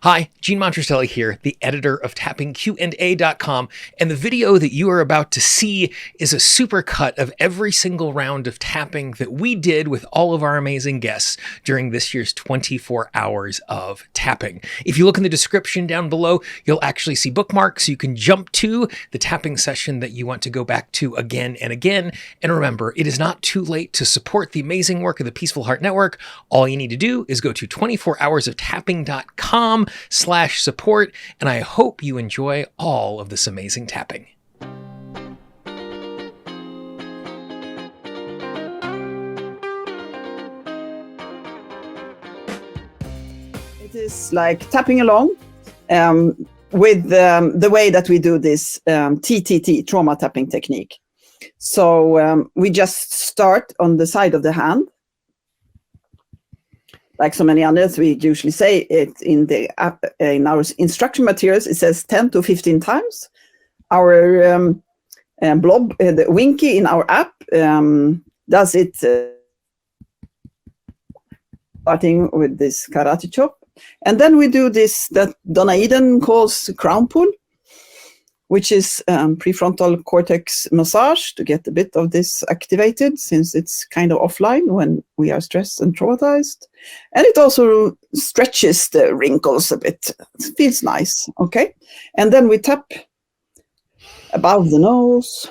Hi, Gene Monterastelli here, the editor of TappingQA.com, and the video that you are about to see is a supercut of every single round of tapping that we did with all of our amazing guests during this year's 24 hours of tapping. If you look in the description down below, you'll actually see bookmarks. You can jump to the tapping session that you want to go back to again and again. And remember, it is not too late to support the amazing work of the Peaceful Heart Network. All you need to do is go to 24hoursoftapping.com/support, and I hope you enjoy all of this amazing tapping. It is like tapping along with the way that we do this TTT, trauma tapping technique. So we just start on the side of the hand. Like so many others, we usually say it in our instruction materials, it says 10 to 15 times. Our blob, the Winky in our app, does it starting with this karate chop. And then we do this that Donna Eden calls crown pull, which is prefrontal cortex massage to get a bit of this activated, since it's kind of offline when we are stressed and traumatized. And it also stretches the wrinkles a bit. It feels nice, okay? And then we tap above the nose.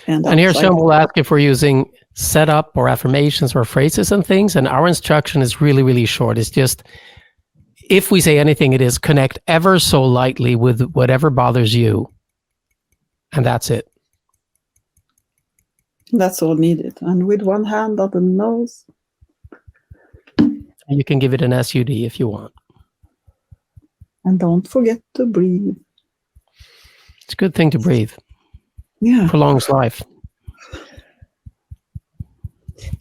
And here Sean will ask if we're using setup or affirmations or phrases and things, and our instruction is really, really short. It's just, if we say anything, it is connect ever so lightly with whatever bothers you. And that's it. That's all needed. And with one hand on the nose. You can give it an SUD if you want. And don't forget to breathe. It's a good thing to breathe. Yeah. Prolongs life.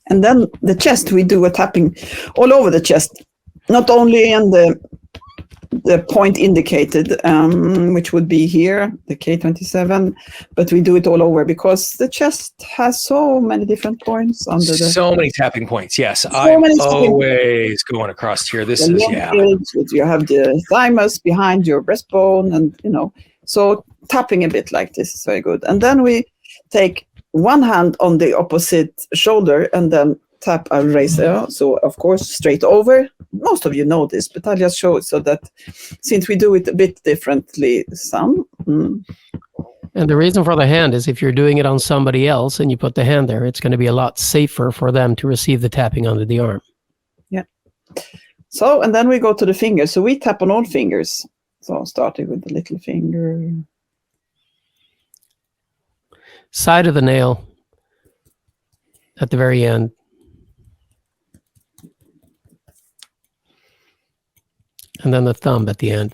And then the chest, we do a tapping all over the chest. Not only in the point indicated, which would be here, the K27, but we do it all over because the chest has so many different points under the... So many tapping points, yes. I'm always going across here. This is, yeah. You have the thymus behind your breastbone and, so tapping a bit like this is very good. And then we take one hand on the opposite shoulder and then tap and raise there. So of course, straight over. Most of you know this, but I'll just show it so that since we do it a bit differently, some. And the reason for the hand is if you're doing it on somebody else and you put the hand there, it's going to be a lot safer for them to receive the tapping under the arm. Yeah. So, and then we go to the fingers. So we tap on all fingers. So starting with the little finger. Side of the nail at the very end. And then the thumb at the end.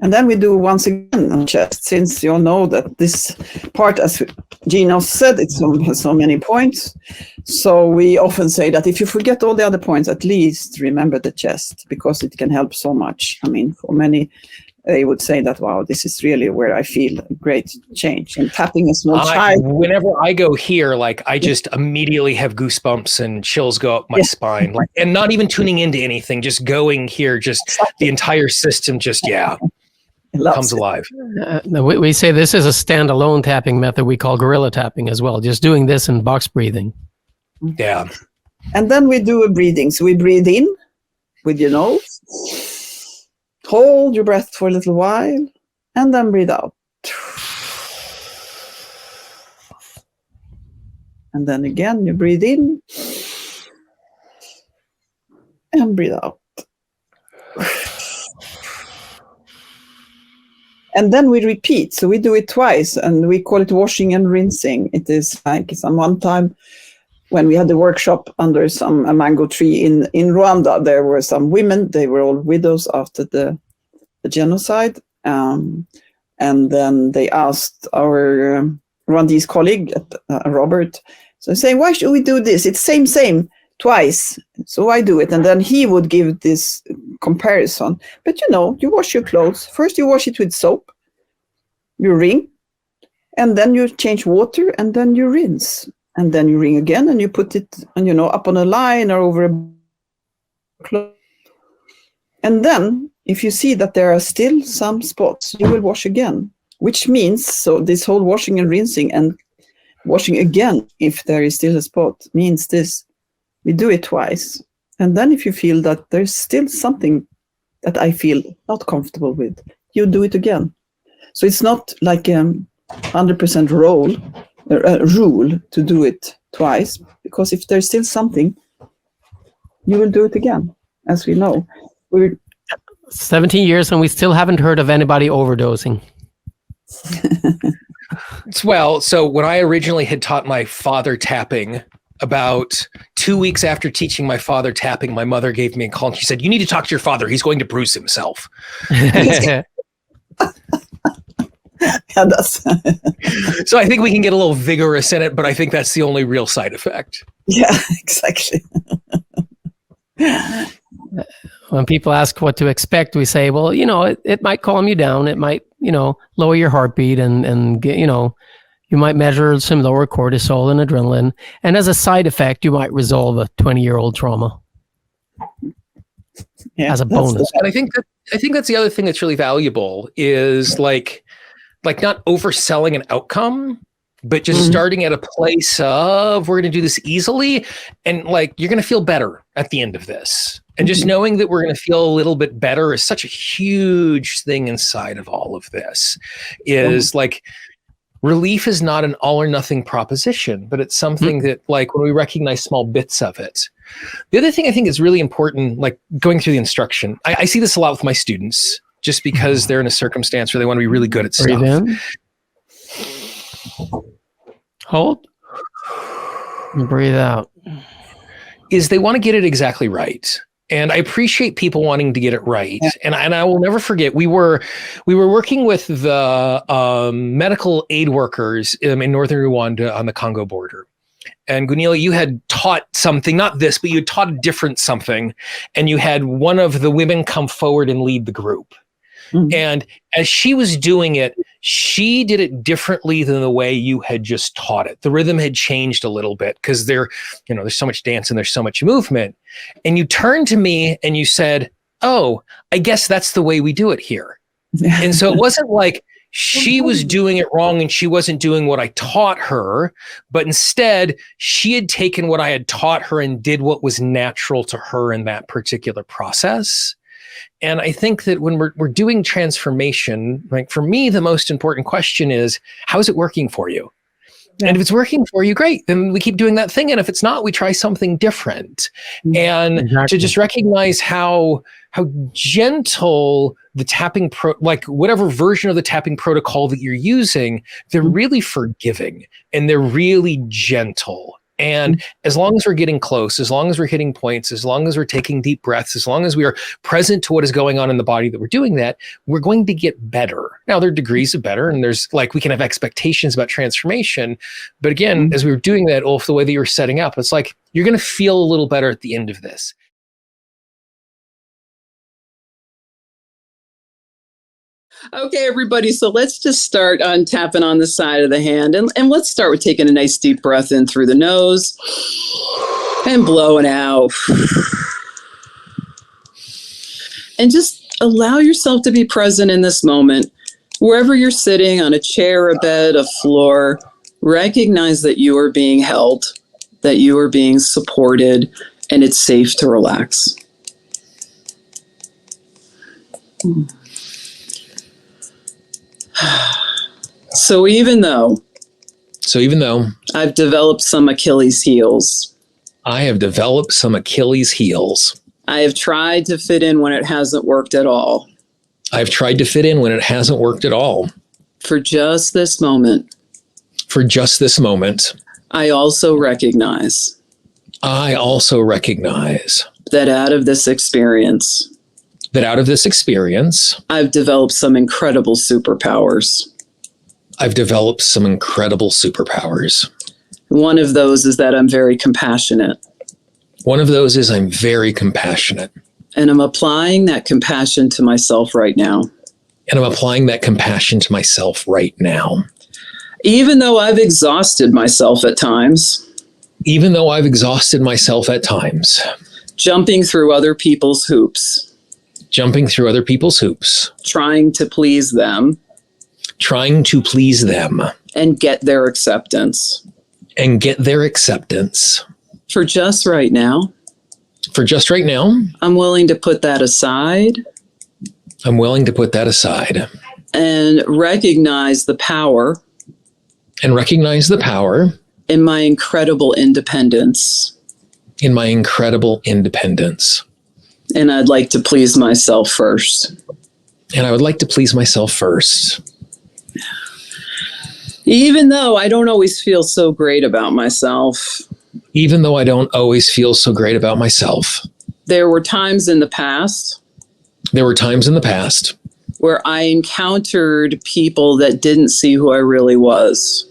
And then we do once again on chest, since you all know that this part, as Gino said, it has so many points. So we often say that if you forget all the other points, at least remember the chest, because it can help so much. I mean, for many, they would say that, wow, this is really where I feel a great change. And tapping a small child. Whenever I go here, like I just immediately have goosebumps and chills go up my spine. Like, and not even tuning into anything, just going here, just the entire system just, comes alive. We say this is a standalone tapping method we call gorilla tapping as well. Just doing this and box breathing. Yeah. And then we do a breathing. So we breathe in with your nose. Hold your breath for a little while, and then breathe out. And then again, you breathe in, and breathe out. And then we repeat. So we do it twice, and we call it washing and rinsing. It is like one time when we had the workshop under a mango tree in Rwanda, there were some women, they were all widows after the genocide. And then they asked our Rwandese colleague, Robert, so saying, why should we do this? It's same, twice. So I do it. And then he would give this comparison. But you wash your clothes. First you wash it with soap, you wring, and then you change water, and then you rinse. And then you ring again and you put it, up on a line or over a And then, if you see that there are still some spots, you will wash again, which means, so this whole washing and rinsing and washing again, if there is still a spot, means this. We do it twice. And then if you feel that there's still something that I feel not comfortable with, you do it again. So it's not like 100% rule to do it twice, because if there's still something, you will do it again, as we know. We're 17 years and we still haven't heard of anybody overdosing. Well, so when I originally had taught my father tapping, about 2 weeks after teaching my father tapping, my mother gave me a call and she said, "You need to talk to your father. He's going to bruise himself." yeah, that's So I think we can get a little vigorous in it, but I think that's the only real side effect. yeah, exactly. When people ask what to expect, we say, well, it might calm you down. It might, lower your heartbeat and get, you might measure some lower cortisol and adrenaline. And as a side effect, you might resolve a 20-year-old trauma as a bonus. And I think that's the other thing that's really valuable is like not overselling an outcome, but just starting at a place of, we're going to do this easily. And you're going to feel better at the end of this. And just knowing that we're going to feel a little bit better is such a huge thing inside of all of this. Is relief is not an all or nothing proposition, but it's something that when we recognize small bits of it. The other thing I think is really important, going through the instruction, I see this a lot with my students, just because they're in a circumstance where they want to be really good at stuff. Breathe in. Hold. And breathe out. Is they want to get it exactly right. And I appreciate people wanting to get it right. And I will never forget, we were working with the medical aid workers in northern Rwanda on the Congo border. And Gunilla, you had taught something, not this, but you had taught a different something. And you had one of the women come forward and lead the group. Mm-hmm. And as she was doing it, she did it differently than the way you had just taught it. The rhythm had changed a little bit because there's so much dance and there's so much movement. And you turned to me and you said, "Oh, I guess that's the way we do it here." And so it wasn't like she was doing it wrong and she wasn't doing what I taught her, but instead she had taken what I had taught her and did what was natural to her in that particular process. And I think that when we're doing transformation, for me, the most important question is, how is it working for you? Yeah. And if it's working for you, great. Then we keep doing that thing. And if it's not, we try something different. And to just recognize how gentle the tapping, whatever version of the tapping protocol that you're using, they're really forgiving and they're really gentle. And as long as we're getting close, as long as we're hitting points, as long as we're taking deep breaths, as long as we are present to what is going on in the body that we're doing that, we're going to get better. Now, there are degrees of better, and there's we can have expectations about transformation. But again, as we were doing that, Ulf, the way that you were setting up, it's you're going to feel a little better at the end of this. Okay, everybody, so let's just start on tapping on the side of the hand. And let's start with taking a nice deep breath in through the nose and blowing out. And just allow yourself to be present in this moment. Wherever you're sitting, on a chair, a bed, a floor, recognize that you are being held, that you are being supported, and it's safe to relax. So even though I've developed some Achilles heels, I have tried to fit in when it hasn't worked at all. For just this moment. I also recognize that out of this experience, I've developed some incredible superpowers. One of those is that I'm very compassionate. And I'm applying that compassion to myself right now. Even though I've exhausted myself at times. Jumping through other people's hoops. Jumping through other people's hoops. Trying to please them. Trying to please them. And get their acceptance. And get their acceptance. For just right now. For just right now. I'm willing to put that aside. I'm willing to put that aside. And recognize the power. And recognize the power. In my incredible independence. In my incredible independence. And I'd like to please myself first. And I would like to please myself first. Even though I don't always feel so great about myself. Even though I don't always feel so great about myself. There were times in the past. There were times in the past. Where I encountered people that didn't see who I really was.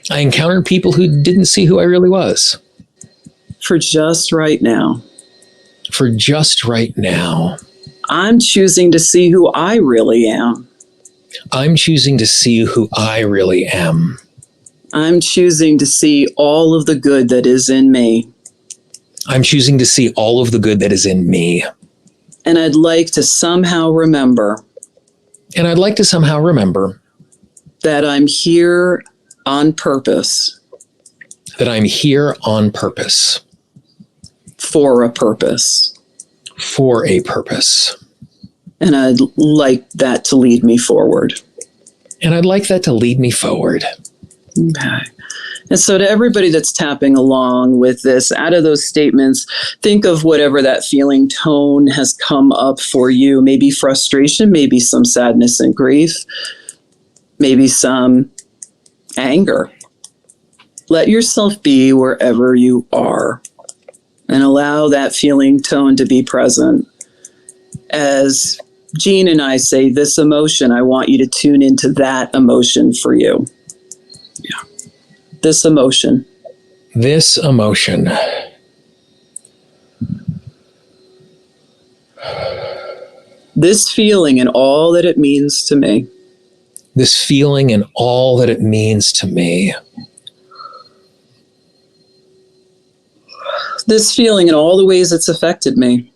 I encountered people who didn't see who I really was. For just right now. For just right now. I'm choosing to see who I really am. I'm choosing to see who I really am. I'm choosing to see all of the good that is in me. I'm choosing to see all of the good that is in me. And I'd like to somehow remember. And I'd like to somehow remember. That I'm here on purpose. That I'm here on purpose. For a purpose. For a purpose. And I'd like that to lead me forward. And I'd like that to lead me forward. Okay. And so to everybody that's tapping along with this, out of those statements, think of whatever that feeling tone has come up for you. Maybe frustration, maybe some sadness and grief, maybe some anger. Let yourself be wherever you are and allow that feeling tone to be present. As Jean and I say, this emotion, I want you to tune into that emotion for you. Yeah. This emotion. This emotion. This feeling and all that it means to me. This feeling and all that it means to me. This feeling and all the ways it's affected me.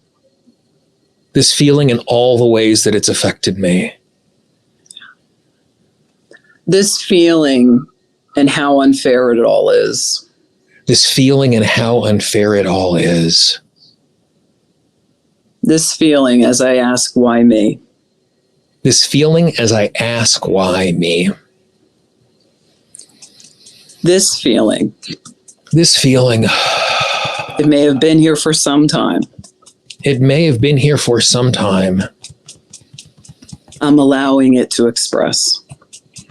This feeling and all the ways that it's affected me. This feeling and how unfair it all is. This feeling and how unfair it all is. This feeling as I ask, why me? This feeling as I ask, why me? This feeling. This feeling. It may have been here for some time. It may have been here for some time. I'm allowing it to express.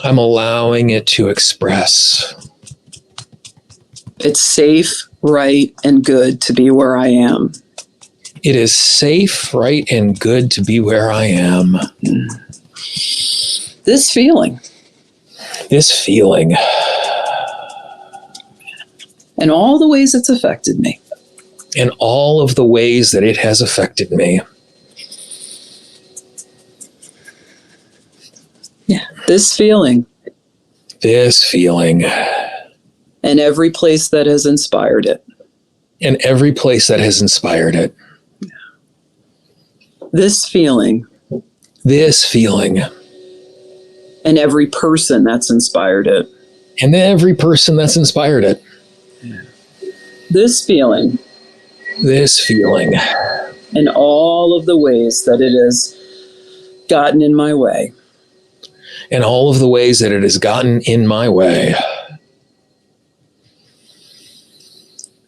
I'm allowing it to express. It's safe, right, and good to be where I am. It is safe, right, and good to be where I am. This feeling. This feeling. And all the ways it's affected me. And all of the ways that it has affected me. Yeah, this feeling. This feeling. And every place that has inspired it. And every place that has inspired it. This feeling. This feeling. And every person that's inspired it. And every person that's inspired it. This feeling. This feeling. And all of the ways that it has gotten in my way. And all of the ways that it has gotten in my way.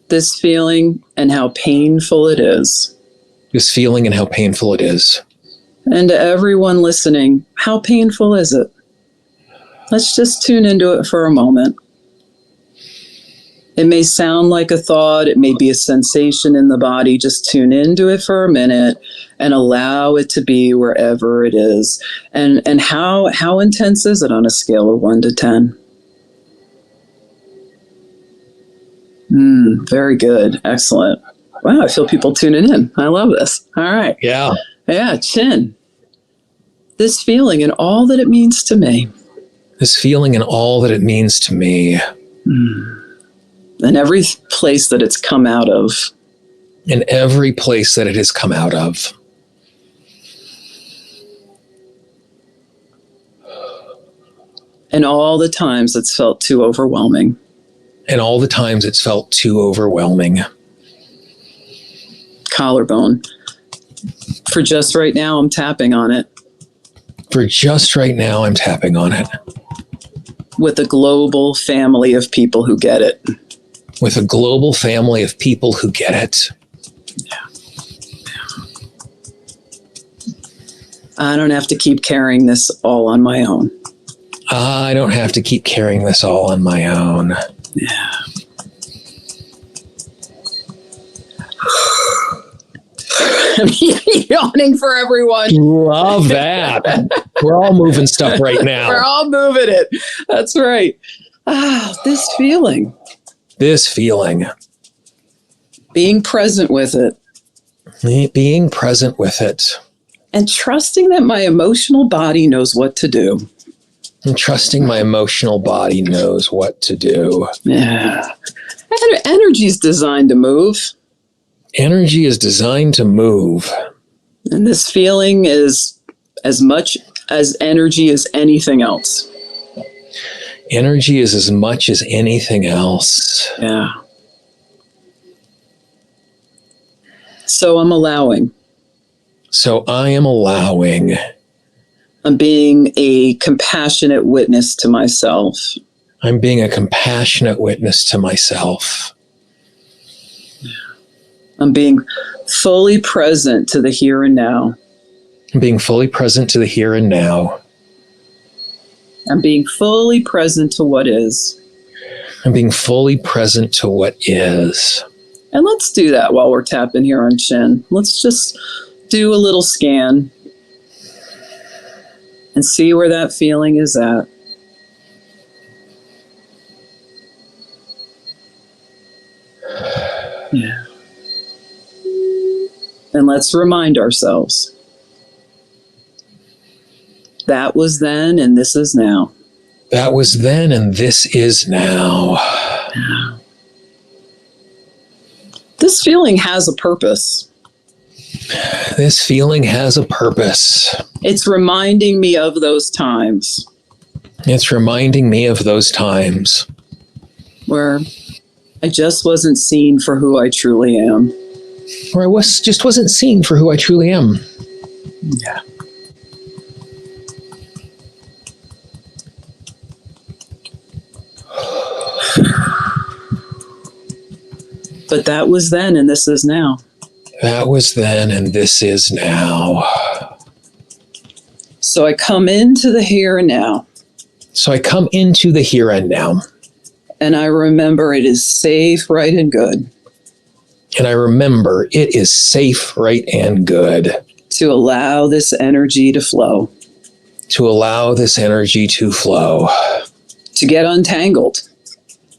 This feeling and how painful it is. This feeling and how painful it is. And to everyone listening, how painful is it? Let's just tune into it for a moment. It may sound like a thought. It may be a sensation in the body. Just tune into it for a minute and allow it to be wherever it is. And how intense is it on a scale of 1 to 10? Very good. Excellent. Wow, I feel people tuning in. I love this. All right. Yeah. Yeah, chin. This feeling and all that it means to me. This feeling and all that it means to me. And every place that it's come out of. in every place that it has come out of. And all the times it's felt too overwhelming. And all the times it's felt too overwhelming. Collarbone. For just right now, I'm tapping on it. For just right now, I'm tapping on it. With a global family of people who get it. With a global family of people who get it. I don't have to keep carrying this all on my own. I don't have to keep carrying this all on my own. Yeah. I'm yawning for everyone. Love that. We're all moving stuff right now. We're all moving it. That's right. This feeling. This feeling. Being present with it. Being present with it. And trusting that my emotional body knows what to do. And trusting my emotional body knows what to do. Yeah. Energy is designed to move. Energy is designed to move. And this feeling is as much as energy as anything else. Energy is as much as anything else. Yeah. So I'm allowing. So I am allowing. I'm being a compassionate witness to myself. I'm being a compassionate witness to myself. I'm being fully present to the here and now. I'm being fully present to the here and now. I'm being fully present to what is. I'm being fully present to what is. And let's do that while we're tapping here on chin. Let's just do a little scan and see where that feeling is at. Yeah. And let's remind ourselves. That was then and this is now. That was then and this is now. This feeling has a purpose. This feeling has a purpose. It's reminding me of those times. It's reminding me of those times. Where I just wasn't seen for who I truly am. Where I just wasn't seen for who I truly am. Yeah. But that was then and this is now. That was then and this is now. So I come into the here and now. So I come into the here and now. And I remember it is safe, right, and good. And I remember it is safe, right, and good. To allow this energy to flow. To allow this energy to flow. To get untangled.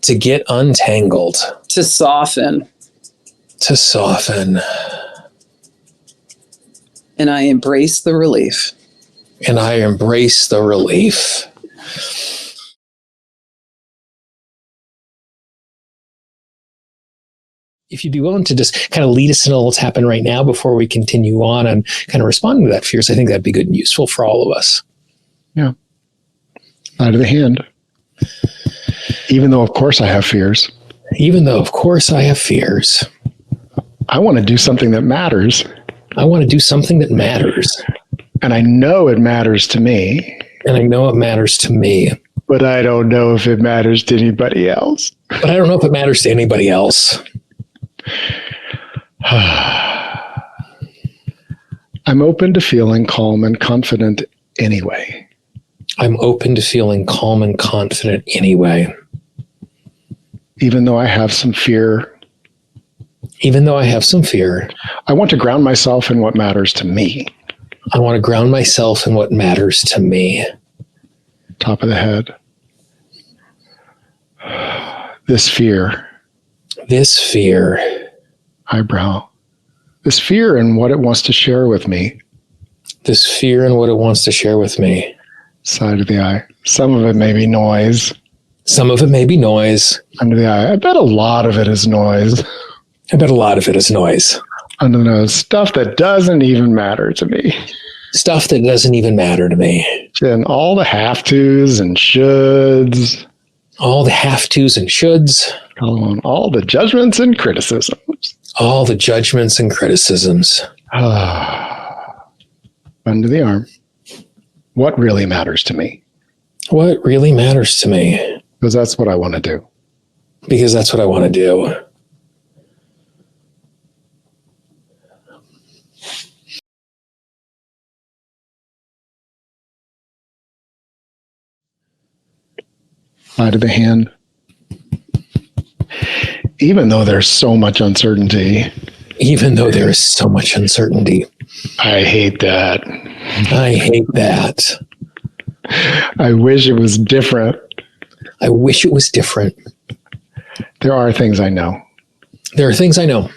To get untangled. To soften. To soften. And I embrace the relief. And I embrace the relief. If you'd be willing to just kind of lead us into what's happening right now before we continue on and kind of responding to that fears, I think that'd be good and useful for all of us. Yeah. Out of the hand. Even though, of course, I have fears. Even though, of course, I have fears. I want to do something that matters. I want to do something that matters. And I know it matters to me. And I know it matters to me. But I don't know if it matters to anybody else. But I don't know if it matters to anybody else. I'm open to feeling calm and confident anyway. I'm open to feeling calm and confident anyway. Even though I have some fear. Even though I have some fear. I want to ground myself in what matters to me. I want to ground myself in what matters to me. Top of the head. This fear. This fear. Eyebrow. This fear and what it wants to share with me. This fear and what it wants to share with me. Side of the eye. Some of it may be noise. Some of it may be noise. Under the eye. I bet a lot of it is noise. I bet a lot of it is noise. Under the nose, stuff that doesn't even matter to me. Stuff that doesn't even matter to me. And all the have-tos and shoulds. All the have-tos and shoulds. All the judgments and criticisms. All the judgments and criticisms. Under the arm. What really matters to me? What really matters to me? Because that's what I want to do. Because that's what I want to do. Side of the hand. Even though there's so much uncertainty. Even though there is so much uncertainty. I hate that. I hate that. I wish it was different. I wish it was different. There are things I know. There are things I know.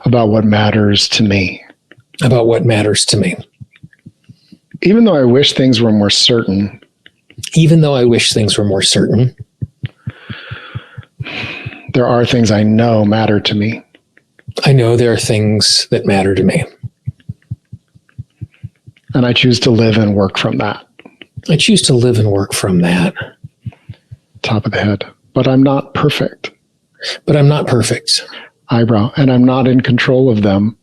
About what matters to me. About what matters to me. Even though I wish things were more certain. Even though I wish things were more certain. There are things I know matter to me. I know there are things that matter to me. And I choose to live and work from that. I choose to live and work from that. Top of the head. But I'm not perfect. But I'm not perfect. Eyebrow. And I'm not in control of them.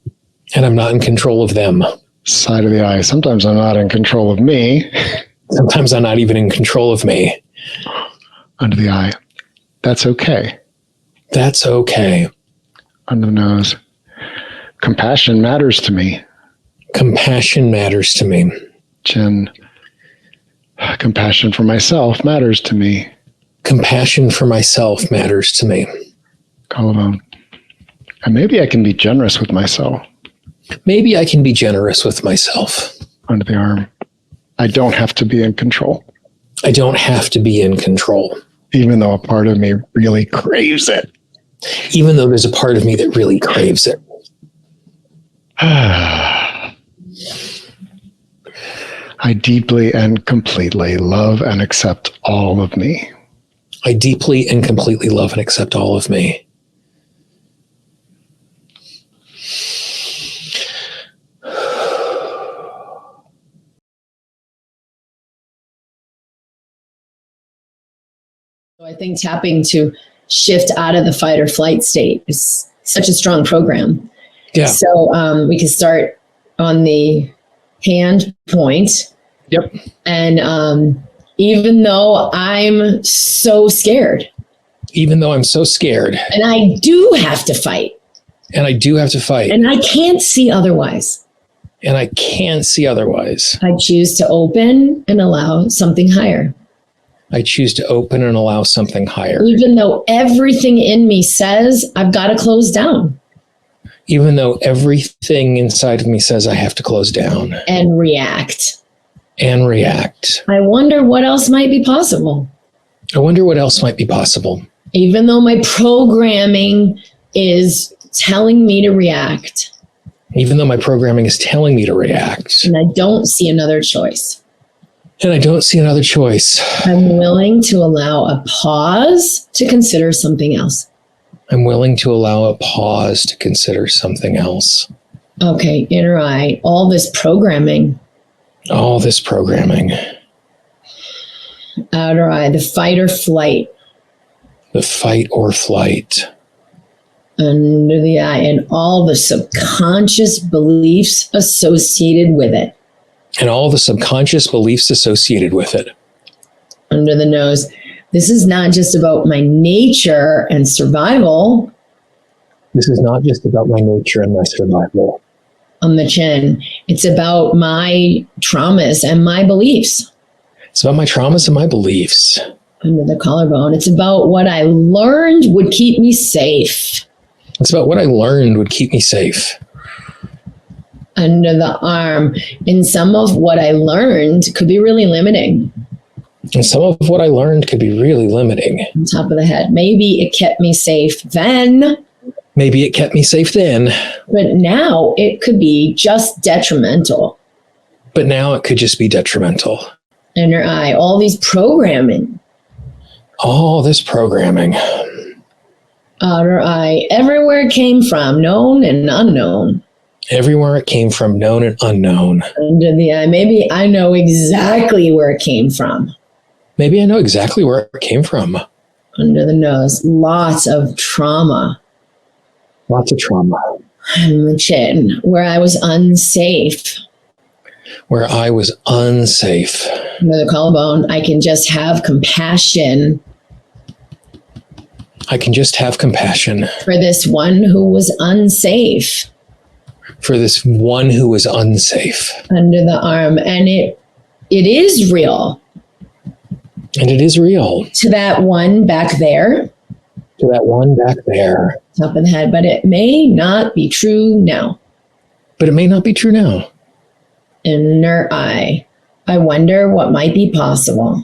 And I'm not in control of them. Side of the eye. Sometimes I'm not in control of me. Sometimes I'm not even in control of me. Under the eye. That's okay. That's okay. Under the nose. Compassion matters to me. Compassion matters to me. Chin. Compassion for myself matters to me. Compassion for myself matters to me. Collarbone. And maybe I can be generous with myself. Maybe I can be generous with myself. Under the arm. I don't have to be in control. I don't have to be in control. Even though a part of me really craves it. Even though there's a part of me that really craves it. I deeply and completely love and accept all of me. I deeply and completely love and accept all of me. I think tapping to shift out of the fight or flight state is such a strong program. Yeah. So we can start on the hand point. Yep. And even though I'm so scared. Even though I'm so scared. And I do have to fight. And I do have to fight. And I can't see otherwise. And I can't see otherwise. I choose to open and allow something higher. I choose to open and allow something higher. Even though everything in me says I've got to close down. Even though everything inside of me says I have to close down. And react. And react. I wonder what else might be possible. I wonder what else might be possible. Even though my programming is telling me to react. Even though my programming is telling me to react. And I don't see another choice. And I don't see another choice. I'm willing to allow a pause to consider something else. I'm willing to allow a pause to consider something else. Okay, inner eye, all this programming. All this programming. Outer eye, the fight or flight. The fight or flight. Under the eye, and all the subconscious beliefs associated with it. And all the subconscious beliefs associated with it. Under the nose. This is not just about my nature and survival. This is not just about my nature and my survival. On the chin. It's about my traumas and my beliefs. It's about my traumas and my beliefs. Under the collarbone. It's about what I learned would keep me safe. It's about what I learned would keep me safe. Under the arm. And some of what I learned could be really limiting. And some of what I learned could be really limiting. On top of the head. Maybe it kept me safe then. Maybe it kept me safe then. But now it could be just detrimental. But now it could just be detrimental. Inner eye. All these programming. All this programming. outer eye, everywhere it came from, known and unknown. Everywhere it came from, known and unknown. Under the eye, maybe I know exactly where it came from. Maybe I know exactly where it came from. Under the nose, lots of trauma. Lots of trauma. On the chin, where I was unsafe. Where I was unsafe. Under the collarbone, I can just have compassion. I can just have compassion. For this one who was unsafe. For this one who was unsafe. Under the arm. And it is real. And it is real. To that one back there. To that one back there. Top of the head. But it may not be true now. But it may not be true now. Inner eye. I wonder what might be possible.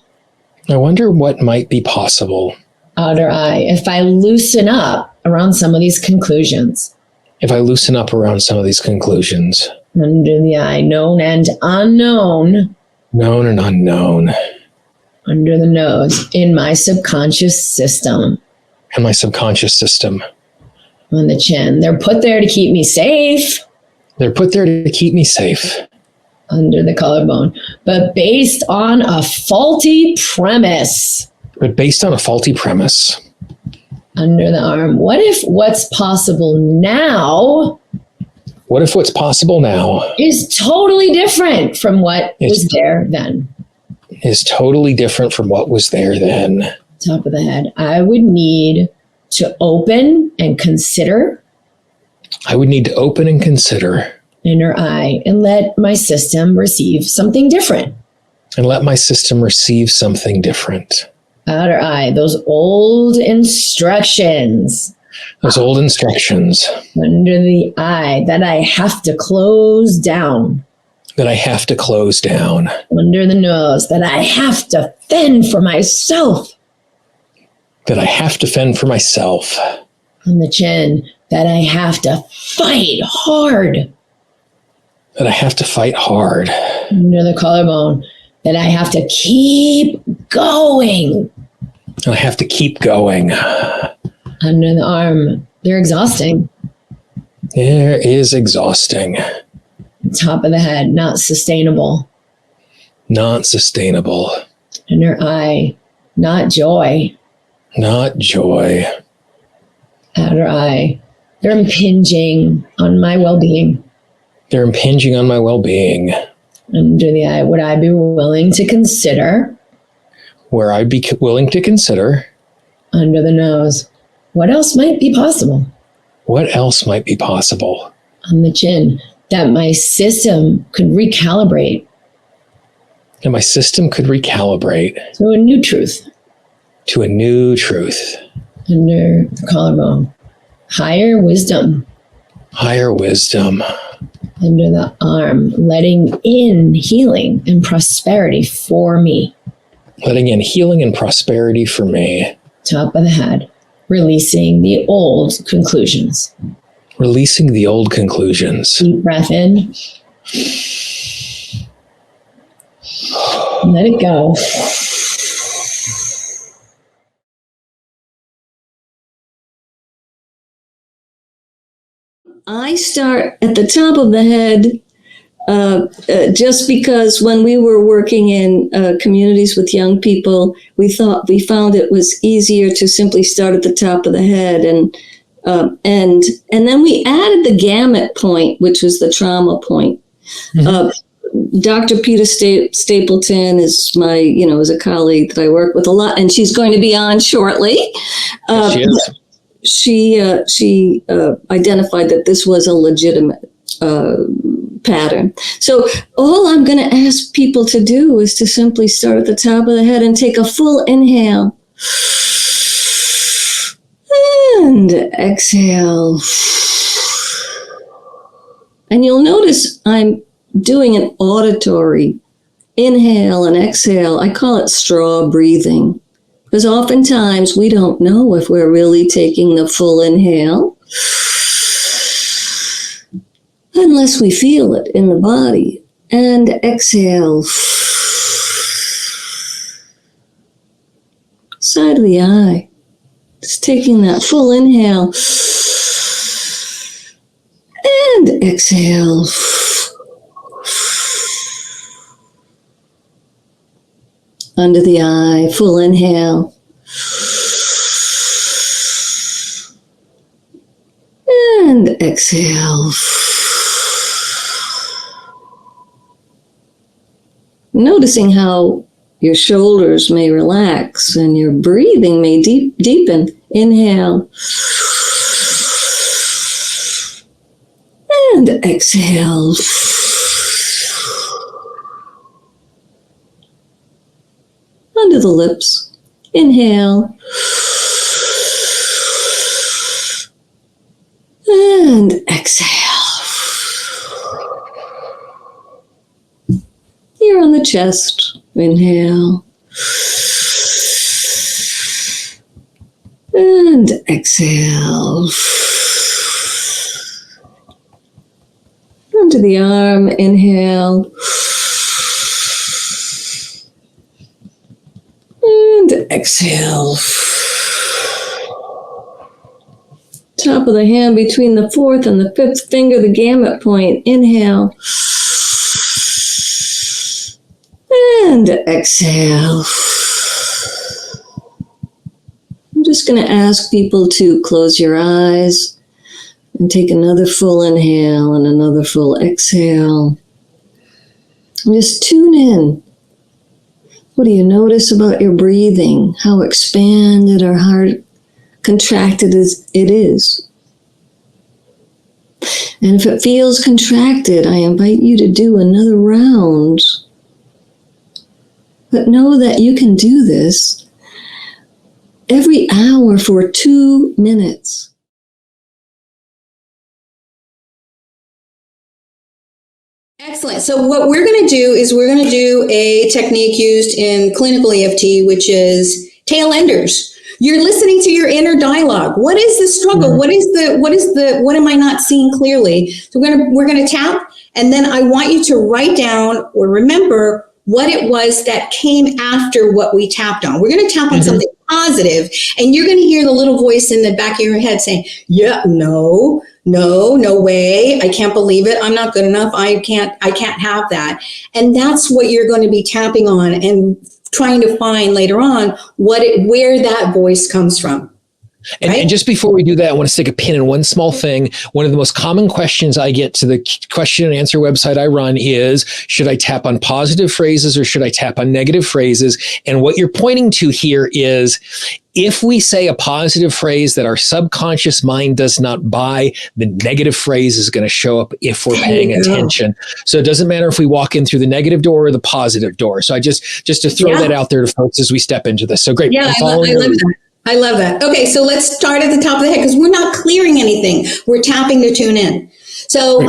I wonder what might be possible. Outer eye. If I loosen up around some of these conclusions. If I loosen up around some of these conclusions. Under the eye. Known and unknown. Known and unknown. Under the nose. In my subconscious system. In my subconscious system. On the chin. They're put there to keep me safe. They're put there to keep me safe. Under the collarbone. But based on a faulty premise. But based on a faulty premise. Under the arm. What if what's possible now? What if what's possible now is totally different from what was there then? Is totally different from what was there then. Top of the head. I would need to open and consider. I would need to open and consider. Inner eye and let my system receive something different. And let my system receive something different. Outer eye, those old instructions. Those old instructions. Under the eye that I have to close down. That I have to close down. Under the nose that I have to fend for myself. That I have to fend for myself. On the chin that I have to fight hard. That I have to fight hard. Under the collarbone that I have to keep going. And I have to keep going. Under the arm, they're exhausting. It is exhausting. Top of the head, not sustainable. Not sustainable. Inner eye, not joy. Not joy. Outer eye, they're impinging on my well-being. They're impinging on my well-being. Under the eye, would I be willing to consider? Where I'd be willing to consider. Under the nose, what else might be possible? What else might be possible? On the chin, that my system could recalibrate. And my system could recalibrate. To a new truth. To a new truth. Under the collarbone, higher wisdom. Higher wisdom. Under the arm, letting in healing and prosperity for me. Letting in healing and prosperity for me. Top of the head, releasing the old conclusions. Releasing the old conclusions. Deep breath in. Let it go. I start at the top of the head just because when we were working in communities with young people, we found it was easier to simply start at the top of the head, and then we added the gamut point, which was the trauma point. Mm-hmm. Dr. Peta Stapleton is is a colleague that I work with a lot, and she's going to be on shortly. Yes, she is. She identified that this was a legitimate pattern. So all I'm going to ask people to do is to simply start at the top of the head and take a full inhale and exhale. And you'll notice I'm doing an auditory inhale and exhale. I call it straw breathing. Because oftentimes we don't know if we're really taking the full inhale unless we feel it in the body. And exhale. Side of the eye. Just taking that full inhale and exhale. Under the eye, full inhale. And exhale. Noticing how your shoulders may relax and your breathing may deepen. Inhale. And exhale. Under the lips. Inhale. And exhale. Here on the chest. Inhale. And exhale. Onto the arm. Inhale. And exhale. Top of the hand between the fourth and the fifth finger, the gamut point. Inhale. And exhale. I'm just going to ask people to close your eyes and take another full inhale and another full exhale. And just tune in. What do you notice about your breathing? How expanded or hard contracted it is. And if it feels contracted, I invite you to do another round. But know that you can do this every hour for 2 minutes. Excellent. So what we're going to do is we're going to do a technique used in clinical EFT, which is tail enders. You're listening to your inner dialogue. What is the struggle? What am I not seeing clearly? So we're going to tap, and then I want you to write down or remember what it was that came after what we tapped on. We're going to tap on something positive, and you're going to hear the little voice in the back of your head saying, yeah, no way. I can't believe it. I'm not good enough. I can't have that. And that's what you're going to be tapping on and trying to find later on where that voice comes from. And just before we do that, I want to stick a pin in one small thing. One of the most common questions I get to the question and answer website I run is, should I tap on positive phrases or should I tap on negative phrases? And what you're pointing to here is, if we say a positive phrase that our subconscious mind does not buy, the negative phrase is going to show up if we're paying attention. So it doesn't matter if we walk in through the negative door or the positive door. So I just to throw that out there to folks as we step into this. So great. Yeah, I love that. Okay, so let's start at the top of the head because we're not clearing anything. We're tapping to tune in. So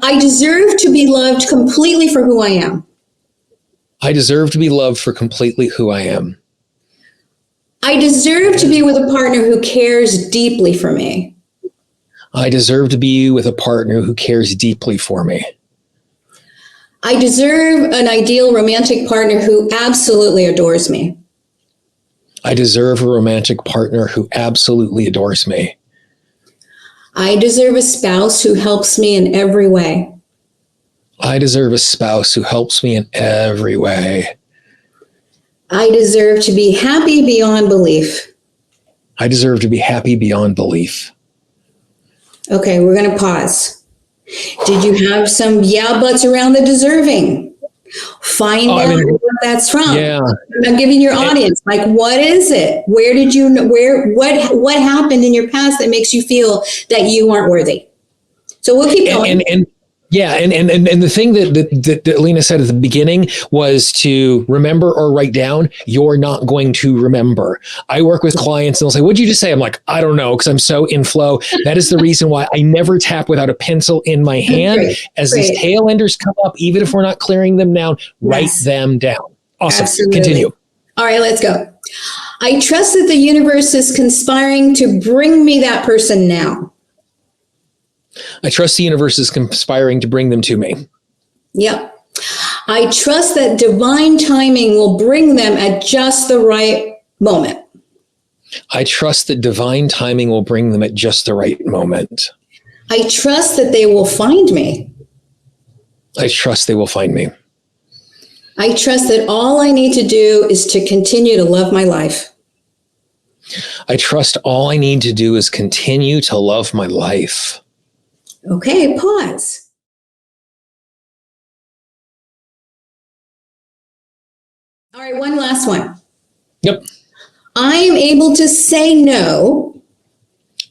I deserve to be loved completely for who I am. I deserve to be loved for completely who I am. I deserve to be with a partner who cares deeply for me. I deserve to be with a partner who cares deeply for me. I deserve an ideal romantic partner who absolutely adores me. I deserve a romantic partner who absolutely adores me. I deserve a spouse who helps me in every way. I deserve a spouse who helps me in every way. I deserve to be happy beyond belief. I deserve to be happy beyond belief. Okay, we're going to pause. Did you have some yeah buts around the deserving? Find out where that's from. Yeah. I'm giving your audience, like, what is it? Where did you know, what happened in your past that makes you feel that you aren't worthy? So we'll keep going. And the thing that Alina said at the beginning was to remember or write down. You're not going to remember. I work with clients and they'll say, what'd you just say? I'm like, I don't know, because I'm so in flow. That is the reason why I never tap without a pencil in my hand. As these tail enders come up, even if we're not clearing them down, write them down. Awesome. Absolutely. Continue. All right, let's go. I trust that the universe is conspiring to bring me that person now. I trust the universe is conspiring to bring them to me. Yep. I trust that divine timing will bring them at just the right moment. I trust that divine timing will bring them at just the right moment. I trust that they will find me. I trust they will find me. I trust that all I need to do is to continue to love my life. I trust all I need to do is continue to love my life. Okay, pause. All right, one last one. Yep. I am able to say no.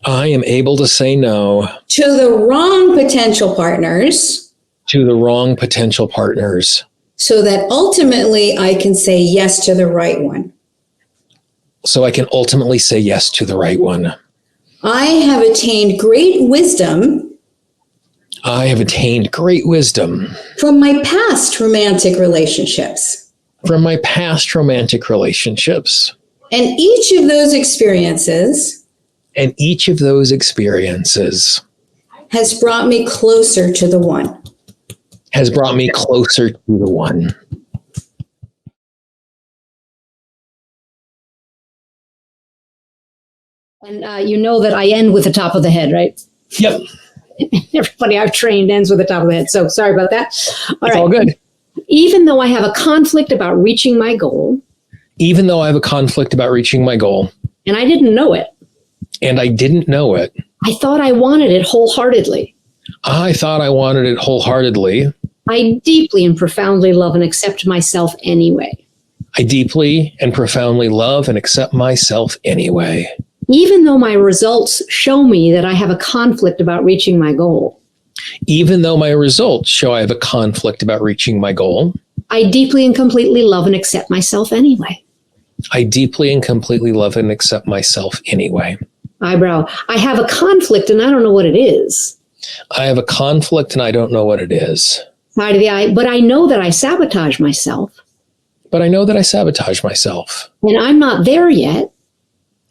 I am able to say no To the wrong potential partners. to the wrong potential partners So that ultimately I can say yes to the right one. so I can ultimately say yes to the right one. I have attained great wisdom I have attained great wisdom from my past romantic relationships. from my past romantic relationships. And each of those experiences And each of those experiences has brought me closer to the one. has brought me closer to the one. And you know that I end with the top of the head, right? Yep. Everybody I've trained ends with the top of the head. So sorry about that. It's all good. Even though I have a conflict about reaching my goal, Even though I have a conflict about reaching my goal, and I didn't know it, and I didn't know it, I thought I wanted it wholeheartedly. I thought I wanted it wholeheartedly. I deeply and profoundly love and accept myself anyway. I deeply and profoundly love and accept myself anyway. Even though my results show me that I have a conflict about reaching my goal, Even though my results show I have a conflict about reaching my goal, I deeply and completely love and accept myself anyway. I deeply and completely love and accept myself anyway. Eyebrow. I have a conflict and I don't know what it is. I have a conflict and I don't know what it is. Side of the eye. But I know that I sabotage myself. But I know that I sabotage myself. And I'm not there yet.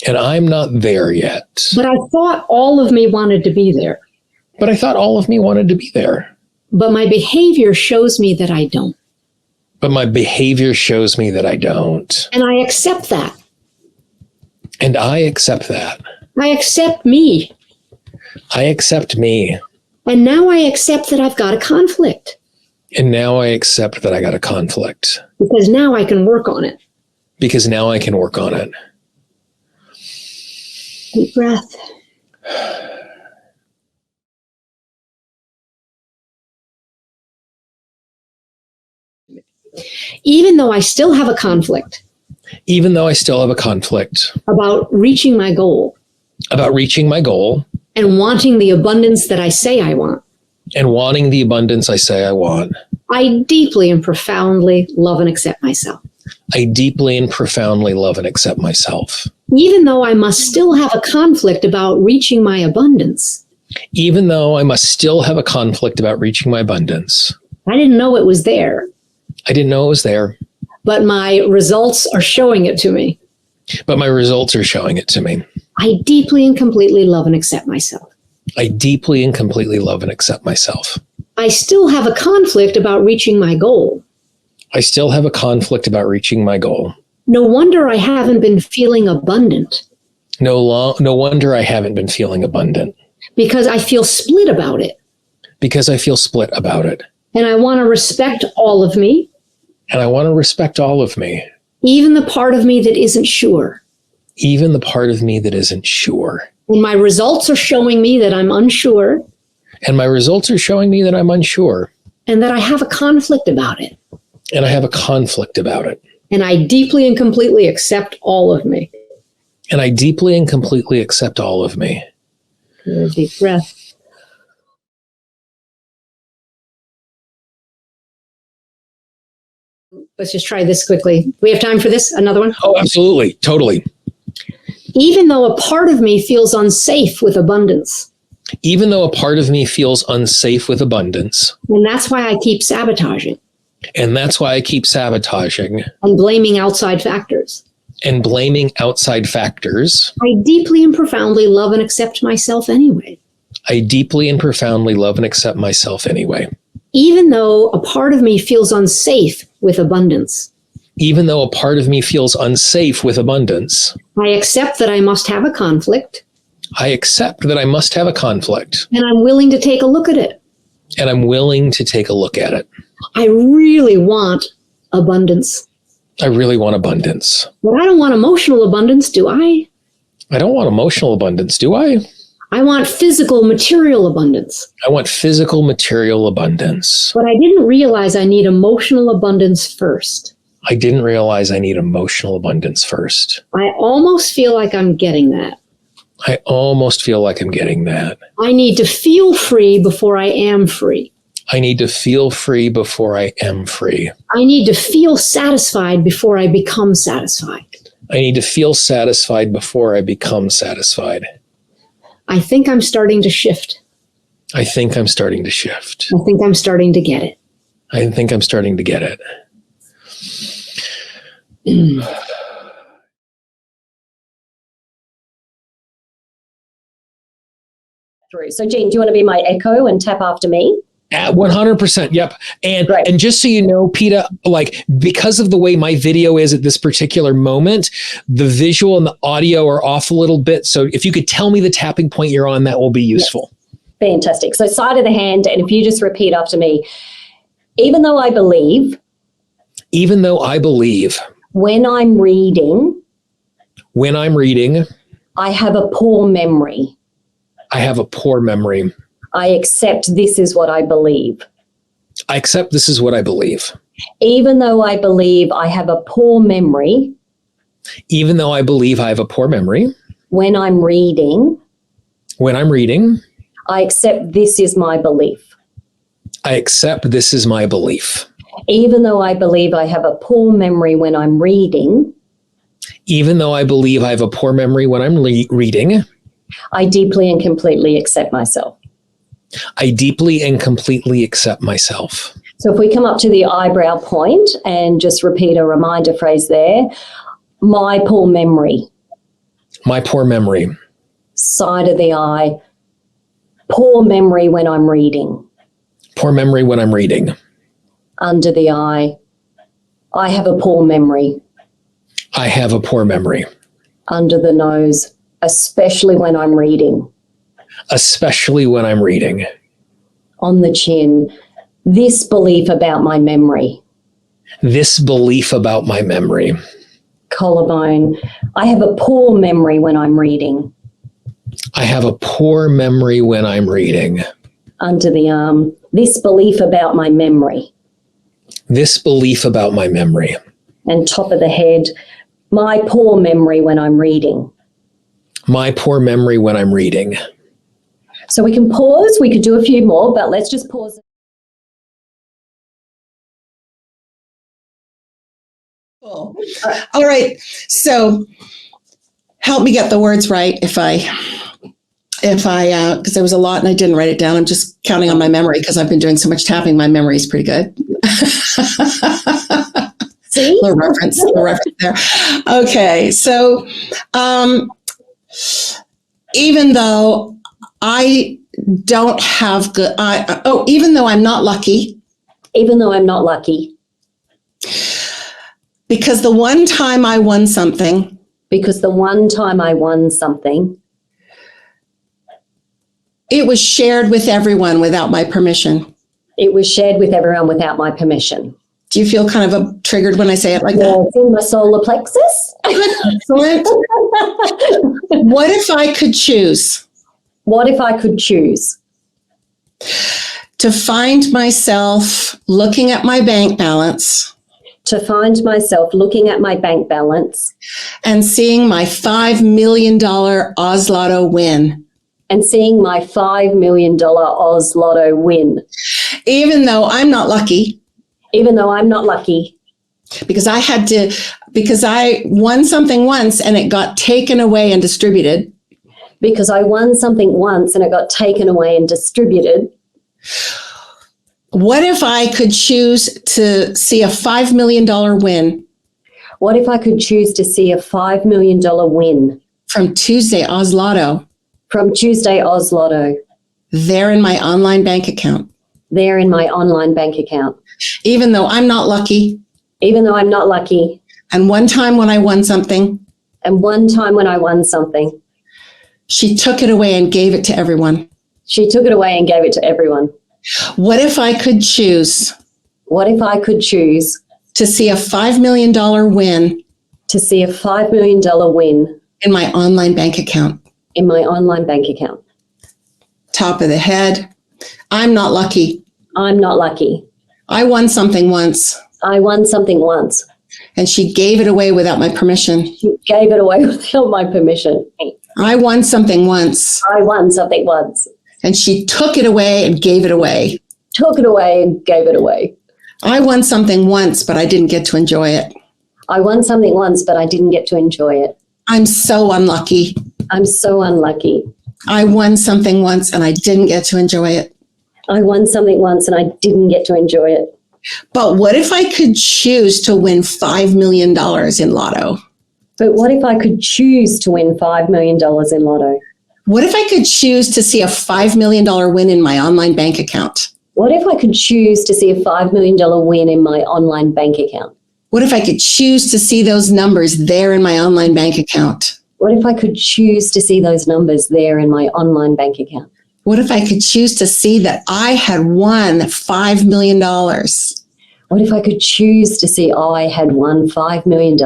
And I'm not there yet. But I thought all of me wanted to be there. But I thought all of me wanted to be there. But my behavior shows me that I don't. But my behavior shows me that I don't. And I accept that. And I accept that. I accept me. I accept me. And now I accept that I've got a conflict. And now I accept that I got a conflict. Because now I can work on it. Because now I can work on it. Deep breath. Even though I still have a conflict. Even though I still have a conflict. About reaching my goal. About reaching my goal. And wanting the abundance that I say I want. And wanting the abundance I say I want. I deeply and profoundly love and accept myself. I deeply and profoundly love and accept myself. Even though I must still have a conflict about reaching my abundance. Even though I must still have a conflict about reaching my abundance. I didn't know it was there. I didn't know it was there. But my results are showing it to me. But my results are showing it to me. I deeply and completely love and accept myself. I deeply and completely love and accept myself. I still have a conflict about reaching my goal. I still have a conflict about reaching my goal. No wonder I haven't been feeling abundant. No wonder I haven't been feeling abundant. Because I feel split about it. Because I feel split about it. And I want to respect all of me. And I want to respect all of me. Even the part of me that isn't sure. Even the part of me that isn't sure. And my results are showing me that I'm unsure. And my results are showing me that I'm unsure. And that I have a conflict about it. And I have a conflict about it. And I deeply and completely accept all of me. And I deeply and completely accept all of me. Good deep breath. Let's just try this quickly. Do we have time for this? Another one? Oh, absolutely. Totally. Even though a part of me feels unsafe with abundance. Even though a part of me feels unsafe with abundance. And that's why I keep sabotaging. And that's why I keep sabotaging. And blaming outside factors. And blaming outside factors. I deeply and profoundly love and accept myself anyway. I deeply and profoundly love and accept myself anyway. Even though a part of me feels unsafe with abundance. even though a part of me feels unsafe with abundance. I accept that I must have a conflict. I accept that I must have a conflict. And I'm willing to take a look at it. And I'm willing to take a look at it. I really want abundance. I really want abundance. But I don't want emotional abundance, do I? I don't want emotional abundance, do I? I want physical, material abundance. I want physical, material abundance. But I didn't realize I need emotional abundance first. I didn't realize I need emotional abundance first. I almost feel like I'm getting that. I almost feel like I'm getting that. I need to feel free before I am free. I need to feel free before I am free. I need to feel satisfied before I become satisfied. I need to feel satisfied before I become satisfied. I think I'm starting to shift. I think I'm starting to shift. I think I'm starting to get it. I think I'm starting to get it. Through. So, Jean, do you want to be my echo and tap after me? 100%. Yep. And just so you know, Peta, like, because of the way my video is at this particular moment, the visual and the audio are off a little bit. So if you could tell me the tapping point you're on, that will be useful. Yes. Fantastic. So side of the hand, and if you just repeat after me, even though I believe, when I'm reading, I have a poor memory. I accept this is what I believe. Even though I believe I have a poor memory. When I'm reading. I accept this is my belief. Even though I believe I have a poor memory when I'm reading. I deeply and completely accept myself. So if we come up to the eyebrow point and just repeat a reminder phrase there, my poor memory. Side of the eye, poor memory when I'm reading. Under the eye, I have a poor memory. Under the nose, especially when I'm reading. On the chin, this belief about my memory. Collarbone, I have a poor memory when I'm reading. Under the arm, this belief about my memory. And top of the head, my poor memory when I'm reading. So we can pause. We could do a few more, but let's just pause. Cool. All right. So help me get the words right if I, because there was a lot and I didn't write it down. I'm just counting on my memory because I've been doing so much tapping. My memory is pretty good. See? little reference there. Okay. So even though I don't have good, even though I'm not lucky. Because the one time I won something. It was shared with everyone without my permission. Do you feel kind of triggered when I say it like that? It's in my solar plexus. Excellent. What if I could choose? To find myself looking at my bank balance. And seeing my $5 million Oz Lotto win. Even though I'm not lucky. Because I won something once and it got taken away and distributed. What if I could choose to see a $5 million win? From Tuesday Oz Lotto. There in my online bank account. Even though I'm not lucky. even though I'm not lucky. And one time when I won something. And one time when I won something. She took it away and gave it to everyone. She took it away and gave it to everyone. What if I could choose? What if I could choose to see a $5 million win? To see a $5 million win in my online bank account. In my online bank account. Top of the head. I'm not lucky. I'm not lucky. I won something once. I won something once. And she gave it away without my permission. She gave it away without my permission. I won something once. I won something once. And she took it away and gave it away. Took it away and gave it away. I won something once, but I didn't get to enjoy it. I won something once, but I didn't get to enjoy it. I'm so unlucky. I'm so unlucky. I won something once and I didn't get to enjoy it. I won something once and I didn't get to enjoy it. But what if I could choose to win $5 million in lotto? But what if I could choose to win $5 million in lotto? What if I could choose to see a $5 million win in my online bank account? What if I could choose to see a $5 million win in my online bank account? What if I could choose to see those numbers there in my online bank account? What if I could choose to see those numbers there in my online bank account? What if I could choose to see that I had won $5 million? What if I could choose to see I had won $5 million?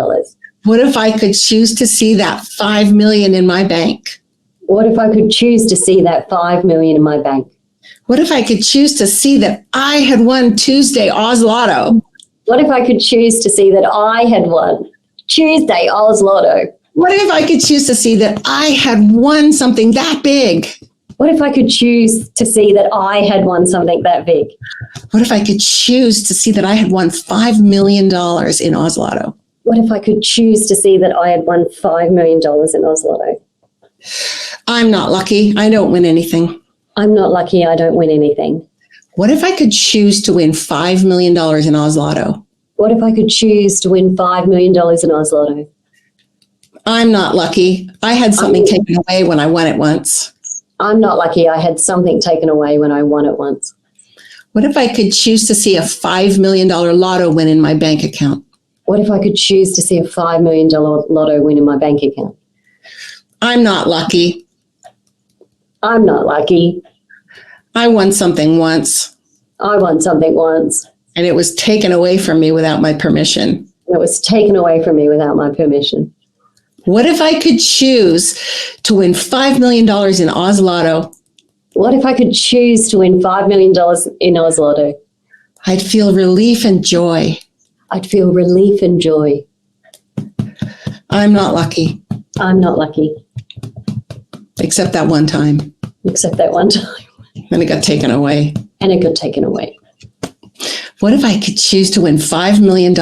What if I could choose to see that $5 million in my bank? What if I could choose to see that $5 million in my bank? What if I could choose to see that I had won Tuesday Oz Lotto? What if I could choose to see that I had won Tuesday Oz Lotto? What if I could choose to see that I had won something that big? What if I could choose to see that I had won something that big? What if I could choose to see that I had won $5 million in Oz Lotto? What if I could choose to see that I had won $5 million in Oz Lotto? I'm not lucky. I don't win anything. I'm not lucky. I don't win anything. What if I could choose to win $5 million in Oz Lotto? What if I could choose to win $5 million in Oz Lotto? I'm not lucky. I had something taken away when I won it once. I'm not lucky. I had something taken away when I won it once. What if I could choose to see a $5 million lotto win in my bank account? What if I could choose to see a $5 million lotto win in my bank account? I'm not lucky. I'm not lucky. I won something once. I won something once. And it was taken away from me without my permission. It was taken away from me without my permission. What if I could choose to win $5 million in Oz Lotto? What if I could choose to win $5 million in Oz Lotto? I'd feel relief and joy. I'd feel relief and joy. I'm not lucky. I'm not lucky. Except that one time. Except that one time. Then it got taken away. And it got taken away. What if I could choose to win $5 million?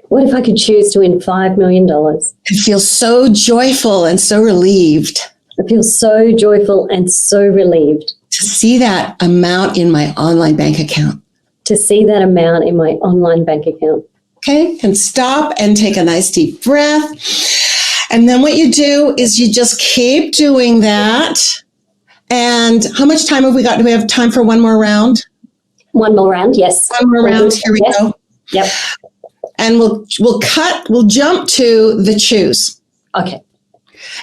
What if I could choose to win $5 million? I feel so joyful and so relieved. I feel so joyful and so relieved. To see that amount in my online bank account. To see that amount in my online bank account. Okay, and stop and take a nice deep breath. And then what you do is you just keep doing that. And how much time have we got? Do we have time for one more round? One more round, yes. One more round. Here we go. Yep. And we'll jump to the choose. Okay.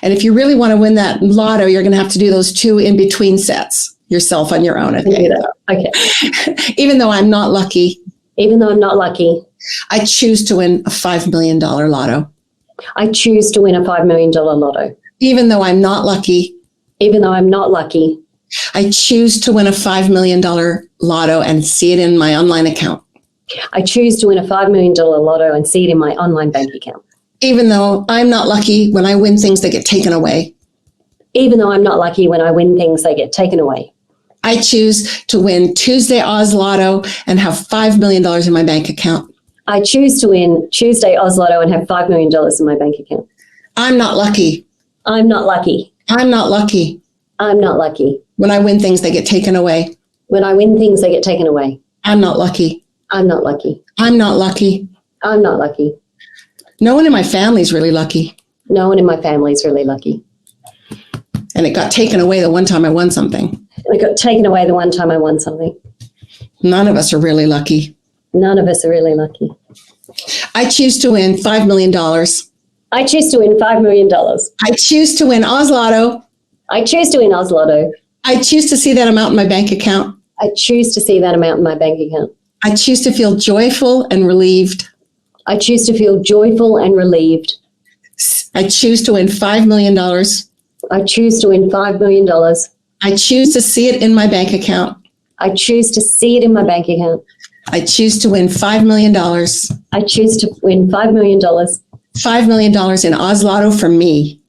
And if you really want to win that lotto, you're going to have to do those two in between sets yourself on your own. Okay. Okay. Even though I'm not lucky. Even though I'm not lucky. I choose to win a $5 million lotto. I choose to win a $5 million lotto. Even though I'm not lucky. Even though I'm not lucky. I choose to win a $5 million lotto and see it in my online account. I choose to win a $5 million lotto and see it in my online bank account. Even though I'm not lucky when I win things that get taken away. Even though I'm not lucky when I win things that get taken away. I choose to win Tuesday Oz Lotto and have $5 million in my bank account. I choose to win Tuesday Oz Lotto and have $5 million in my bank account. I'm not lucky. I'm not lucky. I'm not lucky. I'm not lucky. When I win things that get taken away. When I win things that get taken away. I'm not lucky. I'm not lucky. I'm not lucky. I'm not lucky. No one in my family is really lucky. No one in my family is really lucky. And it got taken away the one time I won something. And it got taken away the one time I won something. None of us are really lucky. None of us are really lucky. I choose to win $5 million. I choose to win $5 million. I choose to win Oz Lotto. I choose to win Oz Lotto. I choose to see that amount in my bank account. I choose to see that amount in my bank account. I choose to feel joyful and relieved. I choose to feel joyful and relieved. I choose to win $5 million. I choose to win $5 million. I choose to see it in my bank account. I choose to see it in my bank account. I choose to win $5 million. I choose to win $5 million. $5 million in Oz Lotto for me.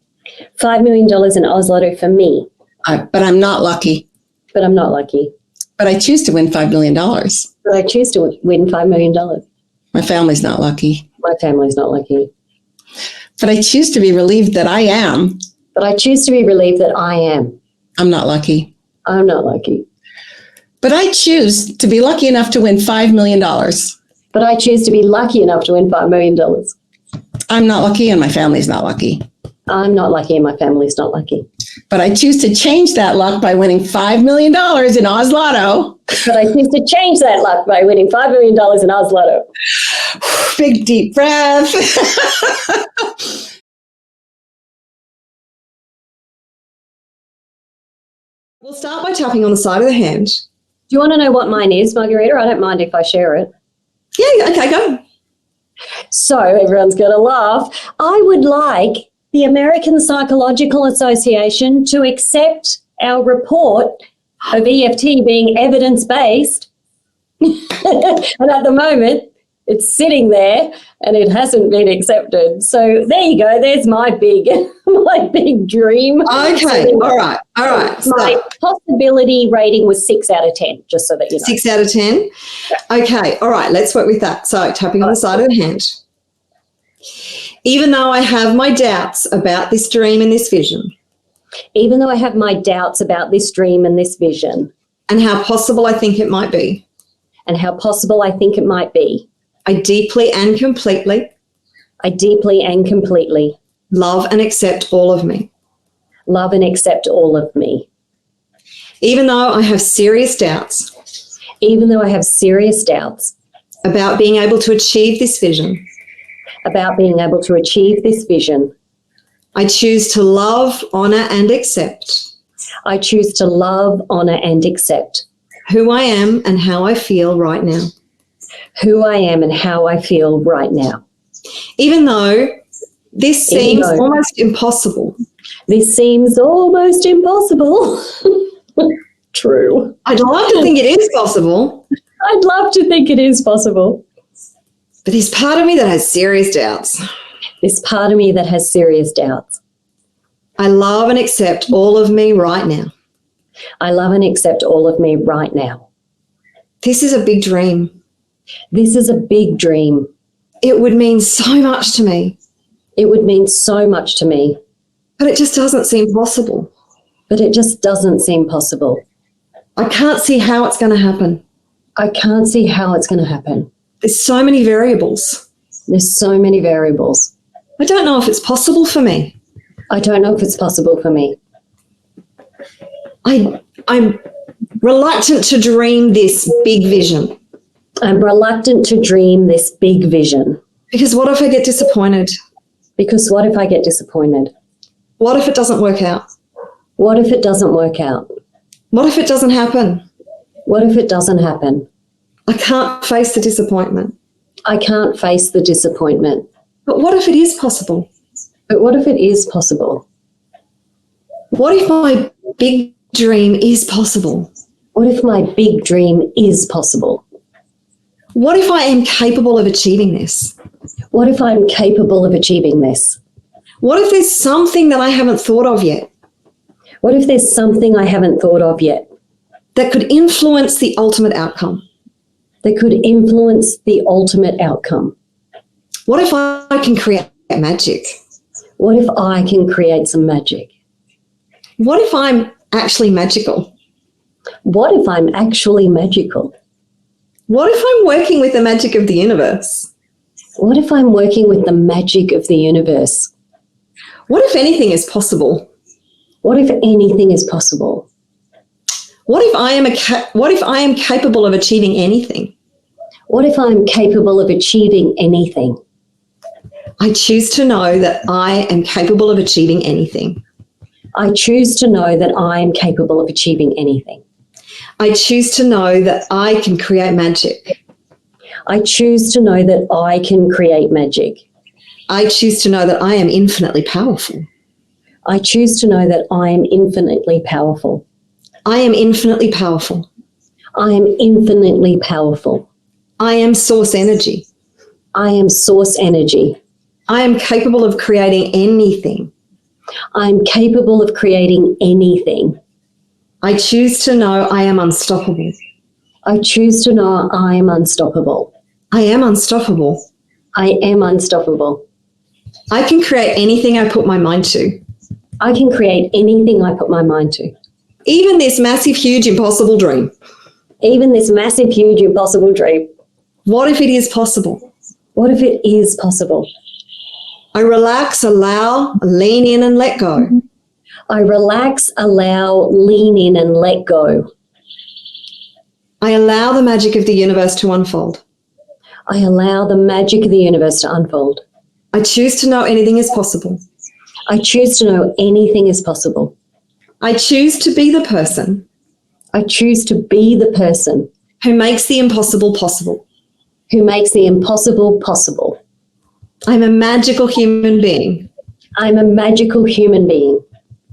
$5 million in Oz Lotto for me. But I'm not lucky. But I'm not lucky. But I choose to win $5 million. But I choose to win $5 million. My family's not lucky. My family's not lucky. But I choose to be relieved that I am. But I choose to be relieved that I am. I'm not lucky. I'm not lucky. But I choose to be lucky enough to win $5 million. But I choose to be lucky enough to win $5 million. I'm not lucky and my family's not lucky. I'm not lucky and my family's not lucky. But I choose to change that luck by winning $5 million in Oz Lotto. But I choose to change that luck by winning $5 million in Oz Lotto. Big deep breath. We'll start by tapping on the side of the hand. Do you want to know what mine is, Marguerita? I don't mind if I share it. Yeah, okay, go. So everyone's going to laugh. I would like the American Psychological Association to accept our report of EFT being evidence-based. And at the moment, it's sitting there and it hasn't been accepted. So there you go. There's my big dream. Okay. All right. My possibility rating was 6 out of 10, just so that you know. 6 out of 10. Okay. All right. Let's work with that. So tapping on the side of the hand. Even though I have my doubts about this dream and this vision. Even though I have my doubts about this dream and this vision. And how possible I think it might be. And how possible I think it might be. I deeply and completely love and accept all of me. Love and accept all of me. Even though I have serious doubts. Even though I have serious doubts. About being able to achieve this vision. About being able to achieve this vision. I choose to love, honour and accept. I choose to love, honour and accept. Who I am and how I feel right now. Who I am and how I feel right now. Even though this seems almost impossible. This seems almost impossible. True. I'd love to think it is possible. I'd love to think it is possible. But there's part of me that has serious doubts. There's part of me that has serious doubts. I love and accept all of me right now. I love and accept all of me right now. This is a big dream. This is a big dream. It would mean so much to me. It would mean so much to me. But it just doesn't seem possible. But it just doesn't seem possible. I can't see how it's going to happen. I can't see how it's going to happen. There's so many variables. There's so many variables. I don't know if it's possible for me. I don't know if it's possible for me. I'm reluctant to dream this big vision. I'm reluctant to dream this big vision. Because what if I get disappointed? Because what if I get disappointed? What if it doesn't work out? What if it doesn't work out? What if it doesn't happen? What if it doesn't happen? I can't face the disappointment. I can't face the disappointment. But what if it is possible? But what if it is possible? What if my big dream is possible? What if my big dream is possible? What if I am capable of achieving this? What if I'm capable of achieving this? What if there's something that I haven't thought of yet? What if there's something I haven't thought of yet? That could influence the ultimate outcome? That could influence the ultimate outcome? What if I can create magic? What if I can create some magic? What if I'm actually magical? What if I'm actually magical? What if I'm working with the magic of the universe? What if I'm working with the magic of the universe? What if anything is possible? What if anything is possible? What if I am capable of achieving anything? What if I'm capable of achieving anything? I choose to know that I am capable of achieving anything. I choose to know that I am capable of achieving anything. I choose to know that I can create magic. I choose to know that I can create magic. I choose to know that I am infinitely powerful. I choose to know that I am infinitely powerful. I am infinitely powerful. I am infinitely powerful. I am source energy. I am source energy. I am capable of creating anything. I am capable of creating anything. I choose to know I am unstoppable. I choose to know I am unstoppable. I am unstoppable. I am unstoppable. I can create anything I put my mind to. I can create anything I put my mind to. Even this massive, huge, impossible dream. Even this massive, huge, impossible dream. What if it is possible? What if it is possible? I relax, allow, lean in and let go. I relax, allow, lean in and let go. I allow the magic of the universe to unfold. I allow the magic of the universe to unfold. I choose to know anything is possible. I choose to know anything is possible. I choose to be the person. I choose to be the person who makes the impossible possible. Who makes the impossible possible. I'm a magical human being. I'm a magical human being.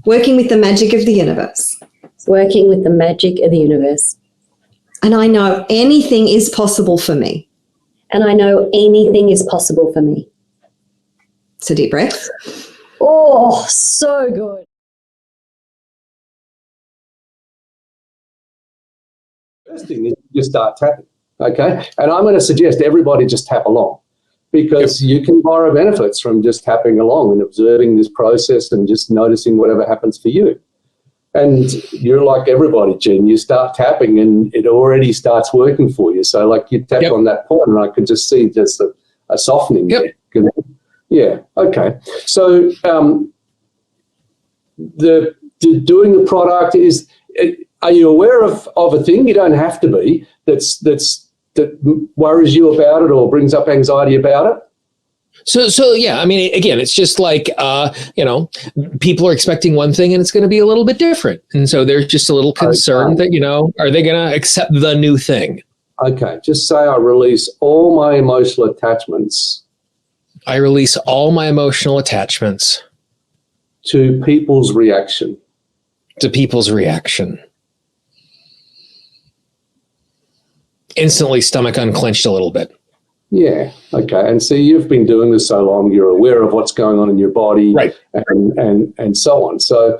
Working with the magic of the universe. Working with the magic of the universe. And I know anything is possible for me. And I know anything is possible for me. So deep breath. Oh, so good. First thing is you start tapping, okay? And I'm going to suggest everybody just tap along, because you can borrow benefits from just tapping along and observing this process and just noticing whatever happens for you. And you're like everybody, Jen, you start tapping and it already starts working for you. So like you tap on that point and I could just see just a softening there. Yeah, okay. So doing the product is, are you aware of a thing? You don't have to be, that worries you about it or brings up anxiety about it? So yeah, I mean, again, it's just like, people are expecting one thing and it's going to be a little bit different. And so there's just a little concern that, are they going to accept the new thing? Okay, just say I release all my emotional attachments. I release all my emotional attachments. To people's reaction. To people's reaction. Instantly stomach unclenched a little bit. Yeah, okay. And see, you've been doing this so long, you're aware of what's going on in your body, right, and so on. So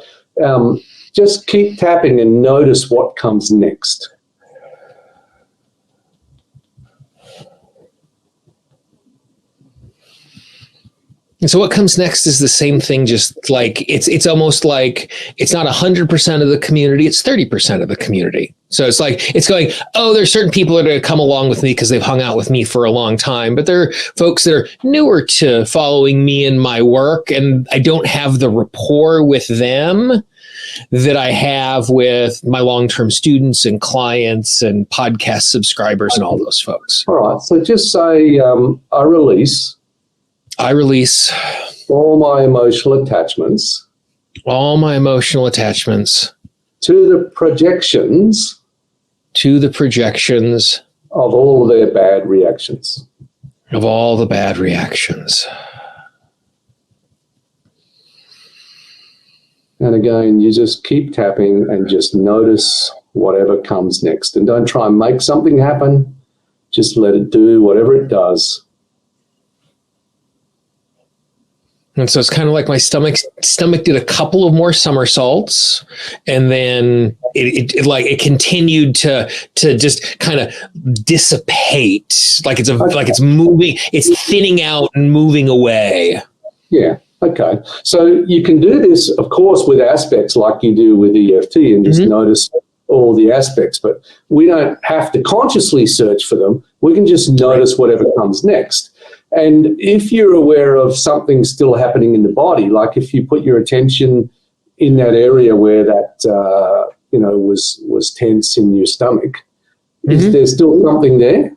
just keep tapping and notice what comes next. And so what comes next is the same thing, just like it's almost like it's not 100% of the community, it's 30% of the community. So it's like it's going, oh, there's certain people that are going to come along with me because they've hung out with me for a long time, but there are folks that are newer to following me and my work, and I don't have the rapport with them that I have with my long-term students and clients and podcast subscribers and all those folks. All right, so just say I release all my emotional attachments. All my emotional attachments. To the projections. To the projections. Of all their bad reactions. Of all the bad reactions. And again, you just keep tapping and just notice whatever comes next. And don't try and make something happen. Just let it do whatever it does. And so it's kind of like my stomach did a couple of more somersaults, and then it continued to just kind of dissipate, like it's moving, it's thinning out and moving away. Yeah. Okay. So you can do this, of course, with aspects like you do with EFT and just notice all the aspects, but we don't have to consciously search for them. We can just notice whatever comes next. And if you're aware of something still happening in the body, like if you put your attention in that area where that, was tense in your stomach, is there still something there?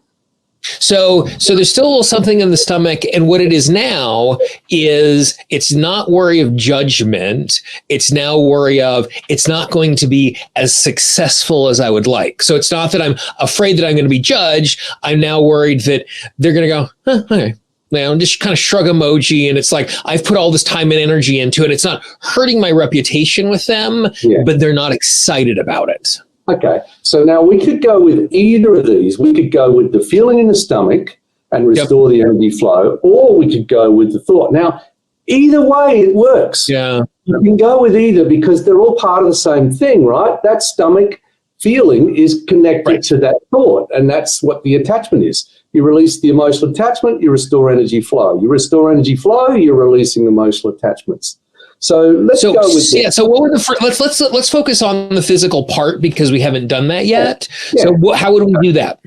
So there's still a little something in the stomach, and what it is now is it's not worry of judgment. It's now worry of it's not going to be as successful as I would like. So it's not that I'm afraid that I'm going to be judged. I'm now worried that they're going to go, okay. Now, just kind of shrug emoji, and it's like I've put all this time and energy into it. It's not hurting my reputation with them, but they're not excited about it. Okay, so now we could go with either of these. We could go with the feeling in the stomach and restore the energy flow, or we could go with the thought. Now, either way, it works. Yeah. You can go with either because they're all part of the same thing, right? That stomach feeling is connected to that thought, and that's what the attachment is. You release the emotional attachment, you restore energy flow. You restore energy flow, you're releasing emotional attachments. So let's go with this. So what were the let's focus on the physical part because we haven't done that yet. Yeah. So how would we do that?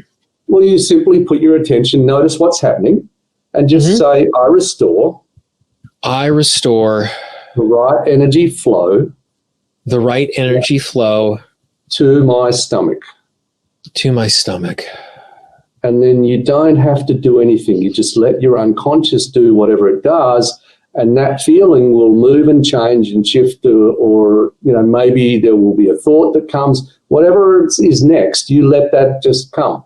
Well, you simply put your attention, notice what's happening, and just say, I restore the right energy flow. The right energy flow to my stomach. To my stomach. And then you don't have to do anything. You just let your unconscious do whatever it does. And that feeling will move and change and shift or maybe there will be a thought that comes. Whatever is next, you let that just come.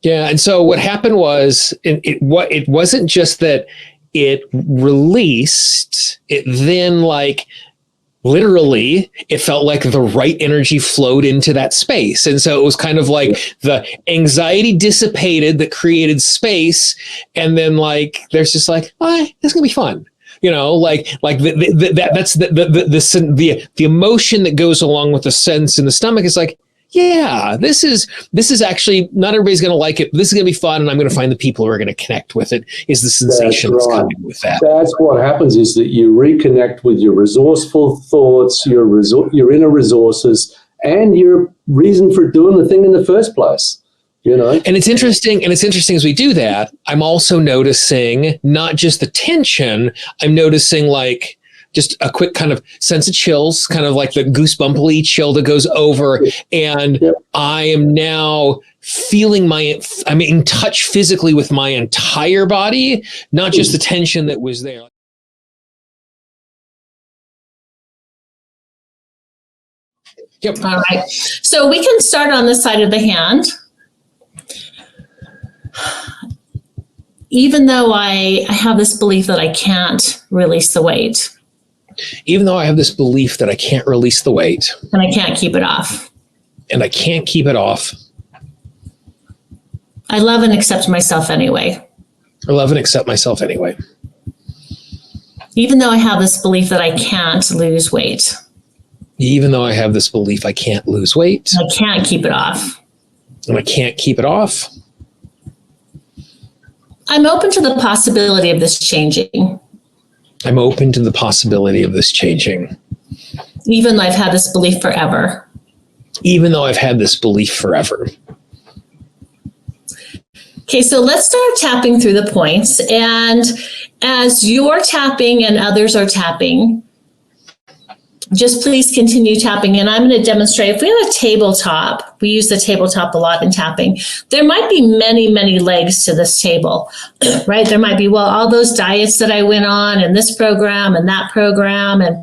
Yeah, and so what happened was it wasn't just that it released, it then literally, it felt like the right energy flowed into that space. And so it was kind of like the anxiety dissipated that created space. And then there's just this is going to be fun. That's the emotion that goes along with the sense in the stomach is this is actually, not everybody's going to like it. This is going to be fun, and I'm going to find the people who are going to connect with it, is the sensation that's coming with that. That's what happens, is that you reconnect with your resourceful thoughts, your inner resources, and your reason for doing the thing in the first place. And it's interesting as we do that, I'm also noticing not just the tension, I'm noticing just a quick kind of sense of chills, kind of like the goosebumpy chill that goes over. And I am now feeling I'm in touch physically with my entire body, not just the tension that was there. Yep. All right. So we can start on the side of the hand. Even though I have this belief that I can't release the weight. Even though I have this belief that I can't release the weight. And I can't keep it off. And I can't keep it off. I love and accept myself anyway. I love and accept myself anyway. Even though I have this belief that I can't lose weight. Even though I have this belief I can't lose weight. I can't keep it off. And I can't keep it off. I'm open to the possibility of this changing. I'm open to the possibility of this changing. Even though I've had this belief forever. Even though I've had this belief forever. Okay, so let's start tapping through the points. And as you're tapping and others are tapping, just please continue tapping. And I'm going to demonstrate. If we have a tabletop, we use the tabletop a lot in tapping. There might be many, many legs to this table, right? There might be, all those diets that I went on and this program and that program, and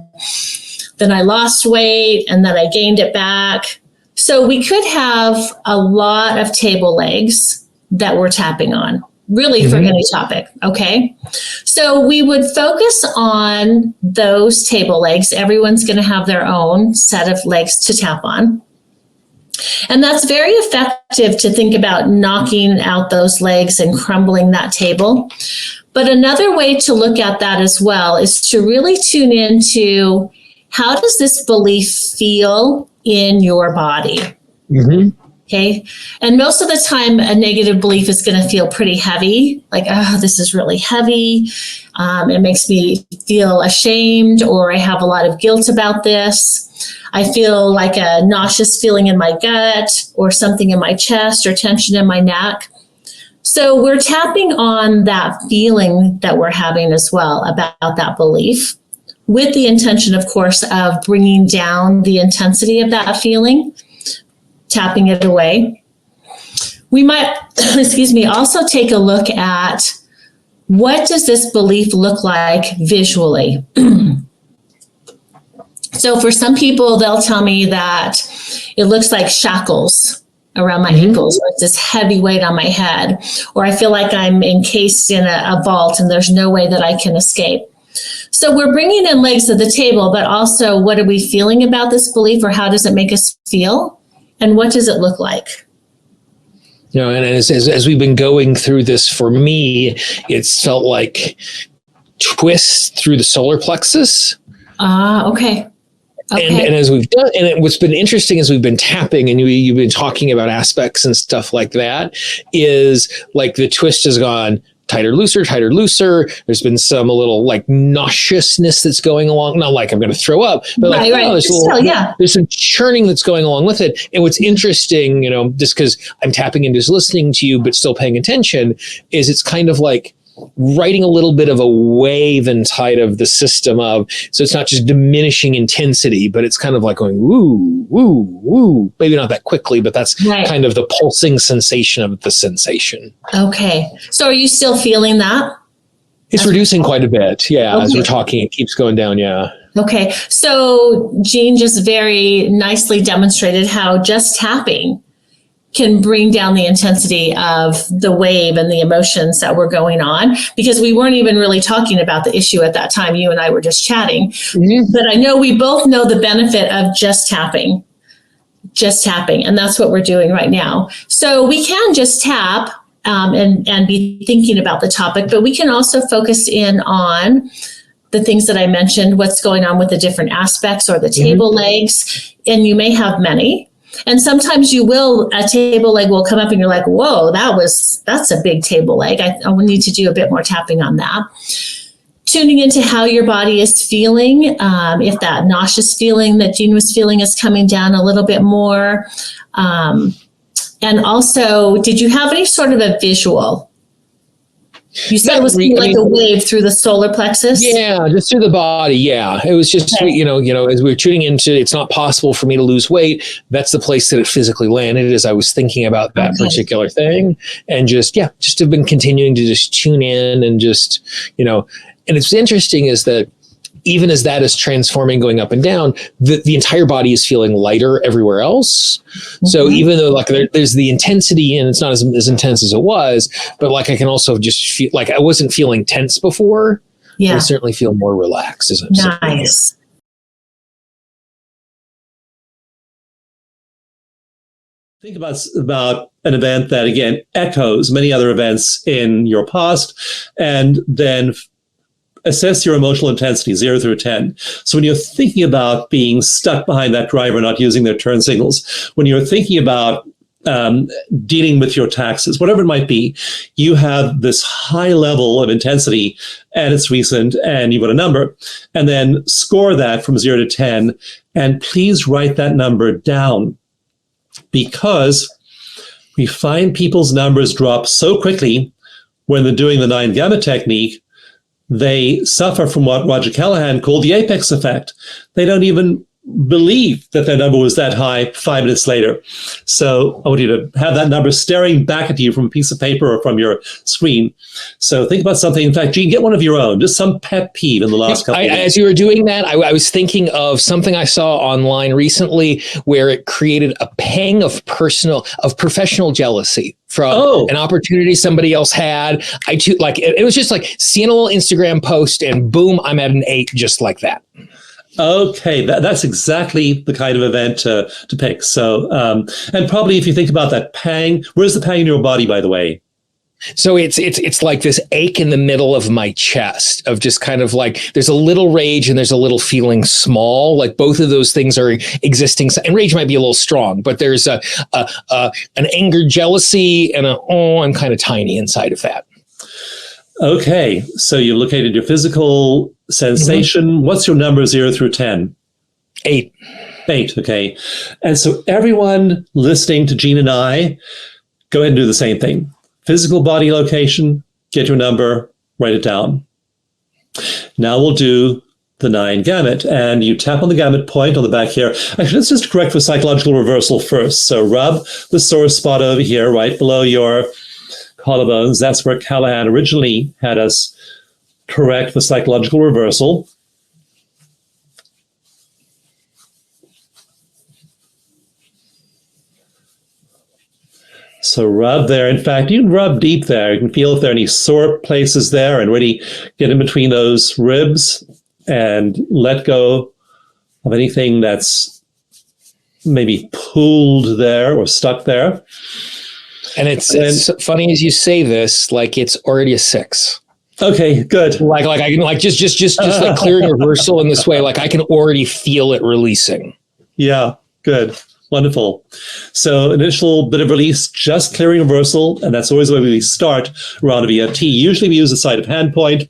then I lost weight and then I gained it back. So we could have a lot of table legs that we're tapping on. Really for any topic, okay? So we would focus on those table legs. Everyone's going to have their own set of legs to tap on. And that's very effective to think about knocking out those legs and crumbling that table. But another way to look at that as well is to really tune into how does this belief feel in your body? Okay. And most of the time, a negative belief is going to feel pretty heavy, this is really heavy. It makes me feel ashamed, or I have a lot of guilt about this. I feel like a nauseous feeling in my gut, or something in my chest, or tension in my neck. So we're tapping on that feeling that we're having as well about that belief, with the intention, of course, of bringing down the intensity of that feeling. Tapping it away. we might, excuse me, also take a look at what does this belief look like visually? So for some people, they'll tell me that it looks like shackles around my ankles, or it's this heavy weight on my head, or I feel like I'm encased in a vault and there's no way that I can escape. So we're bringing in legs to the table, but also what are we feeling about this belief, or how does it make us feel? And what does it look like? You know, and as we've been going through this, for me, it's felt like twists through the solar plexus. Okay. Okay. And as we've done, and what's been interesting as we've been tapping, and you've been talking about aspects and stuff like that, is like the twist has gone tighter, looser, tighter, looser. There's been some a little like nauseousness that's going along. Not like I'm going to throw up, but like, there's some churning that's going along with it. And what's interesting, you know, just because I'm tapping and just listening to you, but still paying attention, is it's kind of like writing a little bit of a wave inside of the system of, so it's not just diminishing intensity, but it's kind of like going woo, woo, woo. Maybe not that quickly, but that's kind of the pulsing sensation of the sensation. Okay. So are you still feeling that? It's reducing quite a bit. Yeah. Okay. As we're talking, it keeps going down. Yeah. Okay. So Jean just very nicely demonstrated how just tapping can bring down the intensity of the wave and the emotions that were going on, because we weren't even really talking about the issue at that time. You and I were just chatting, but I know we both know the benefit of just tapping. And that's what we're doing right now. So we can just tap and be thinking about the topic, but we can also focus in on the things that I mentioned, what's going on with the different aspects or the table legs. And you may have many. And sometimes a table leg will come up and you're like, whoa, that's a big table leg. I will need to do a bit more tapping on that. Tuning into how your body is feeling. If that nauseous feeling that Jean was feeling is coming down a little bit more. And also, did you have any sort of a visual? You said it was like a wave through the solar plexus? Yeah, just through the body. Yeah. It was just, you know, as we were tuning into, it's not possible for me to lose weight. That's the place that it physically landed as I was thinking about that particular thing. And just have been continuing to just tune in and just, you know, and it's interesting is that even as that is transforming, going up and down, the entire body is feeling lighter everywhere else. So even though like there's the intensity and it's not as intense as it was, but like I can also just feel like I wasn't feeling tense before. Yeah. I certainly feel more relaxed as I'm nice. Think about an event that, again, echoes many other events in your past, and then assess your emotional intensity, 0 through 10. So when you're thinking about being stuck behind that driver, not using their turn signals, when you're thinking about dealing with your taxes, whatever it might be, you have this high level of intensity and it's recent and you've got a number, and then score that from 0 to 10. And please write that number down, because we find people's numbers drop so quickly when they're doing the 9 Gamut technique. They suffer from what Roger Callahan called the apex effect. They don't even believe that their number was that high 5 minutes later. So I want you to have that number staring back at you from a piece of paper or from your screen. So think about something. In fact, Jean, get one of your own, just some pet peeve in the last couple of days. As you were doing that, I was thinking of something I saw online recently where it created a pang of professional jealousy from an opportunity somebody else had. It was just like seeing a little Instagram post and boom, I'm at an 8 just like that. Okay, that's exactly the kind of event to pick. So, and probably if you think about that pang, where's the pang in your body, by the way? So it's like this ache in the middle of my chest of just kind of like, there's a little rage and there's a little feeling small. Like both of those things are existing. And rage might be a little strong, but there's an anger, jealousy, and I'm kind of tiny inside of that. Okay, so you've located your physical sensation. What's your number 0 through 10? 8. 8, okay. And so everyone listening to Jean and I, go ahead and do the same thing. Physical body location, get your number, write it down. Now we'll do the 9 gamut, and you tap on the gamut point on the back here. Actually, let's just correct for psychological reversal first. So rub the sore spot over here, right below your collarbones. That's where Callahan originally had us correct the psychological reversal. So rub there. In fact, you can rub deep there. You can feel if there are any sore places there and really get in between those ribs and let go of anything that's maybe pooled there or stuck there. And it's funny as you say this, like it's already a 6. Okay, good. Like I can like just like clearing reversal in this way, like I can already feel it releasing. Yeah, good. Wonderful. So initial bit of release, just clearing reversal, and that's always the way we start around a VFT. Usually we use the side of hand point,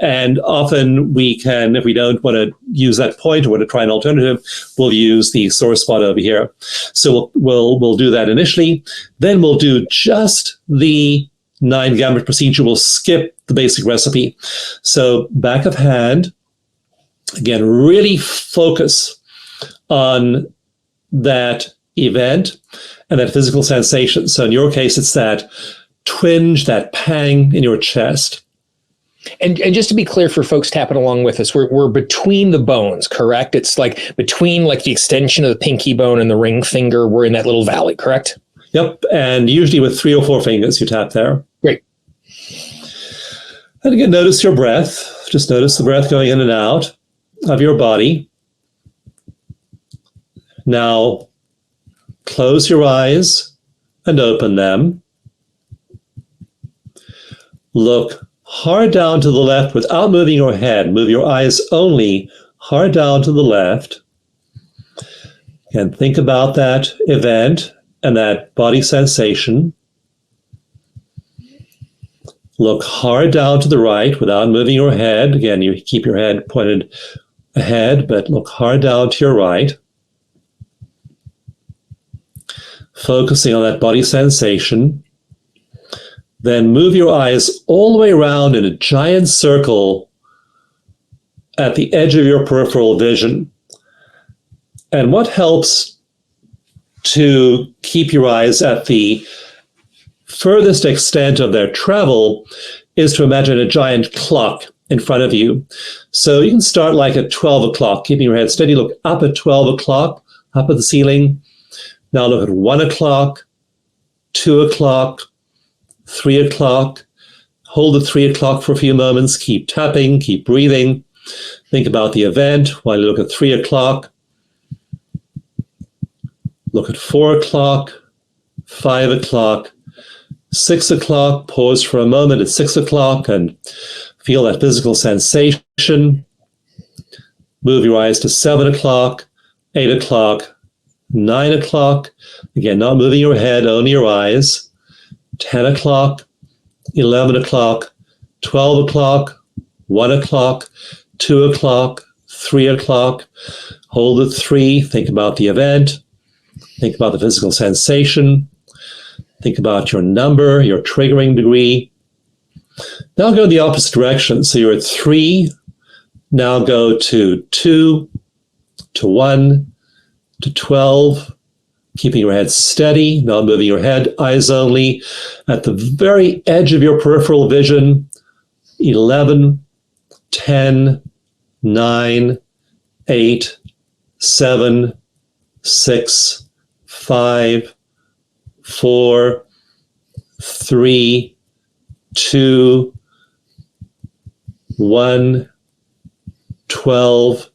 and often we can, if we don't want to use that point or want to try an alternative, we'll use the sore spot over here. So we'll do that initially. Then we'll do just the 9 gamut procedure. We'll skip the basic recipe. So back of hand, again, really focus on that event and that physical sensation. So in your case, it's that twinge, that pang in your chest. And just to be clear for folks tapping along with us, we're between the bones, correct? It's like between like the extension of the pinky bone and the ring finger. We're in that little valley, correct? Yep. And usually with 3 or 4 fingers, you tap there. Great. And again, notice your breath. Just notice the breath going in and out of your body. Now, close your eyes and open them. Look hard down to the left without moving your head. Move your eyes only hard down to the left. And think about that event and that body sensation. Look hard down to the right without moving your head. Again, you keep your head pointed ahead, but look hard down to your right. Focusing on that body sensation. Then move your eyes all the way around in a giant circle at the edge of your peripheral vision. And what helps to keep your eyes at the furthest extent of their travel is to imagine a giant clock in front of you. So you can start like at 12 o'clock, keeping your head steady. Look up at 12 o'clock, up at the ceiling. Now look at 1 o'clock, 2 o'clock, 3 o'clock. Hold at 3 o'clock for a few moments. Keep tapping, keep breathing. Think about the event while you look at 3 o'clock. Look at 4 o'clock, 5 o'clock, 6 o'clock. Pause for a moment at 6 o'clock and feel that physical sensation. Move your eyes to 7 o'clock, 8 o'clock, 9 o'clock, again, not moving your head, only your eyes. 10 o'clock, 11 o'clock, 12 o'clock, 1 o'clock, 2 o'clock, 3 o'clock. Hold at 3, think about the event, think about the physical sensation, think about your number, your triggering degree. Now go in the opposite direction. So you're at 3, now go to 2, to 1, to 12, keeping your head steady, not moving your head, eyes only. At the very edge of your peripheral vision, 11, 10, 9, 8, 7, 6, 5, 4, 3, 2, 1, 12,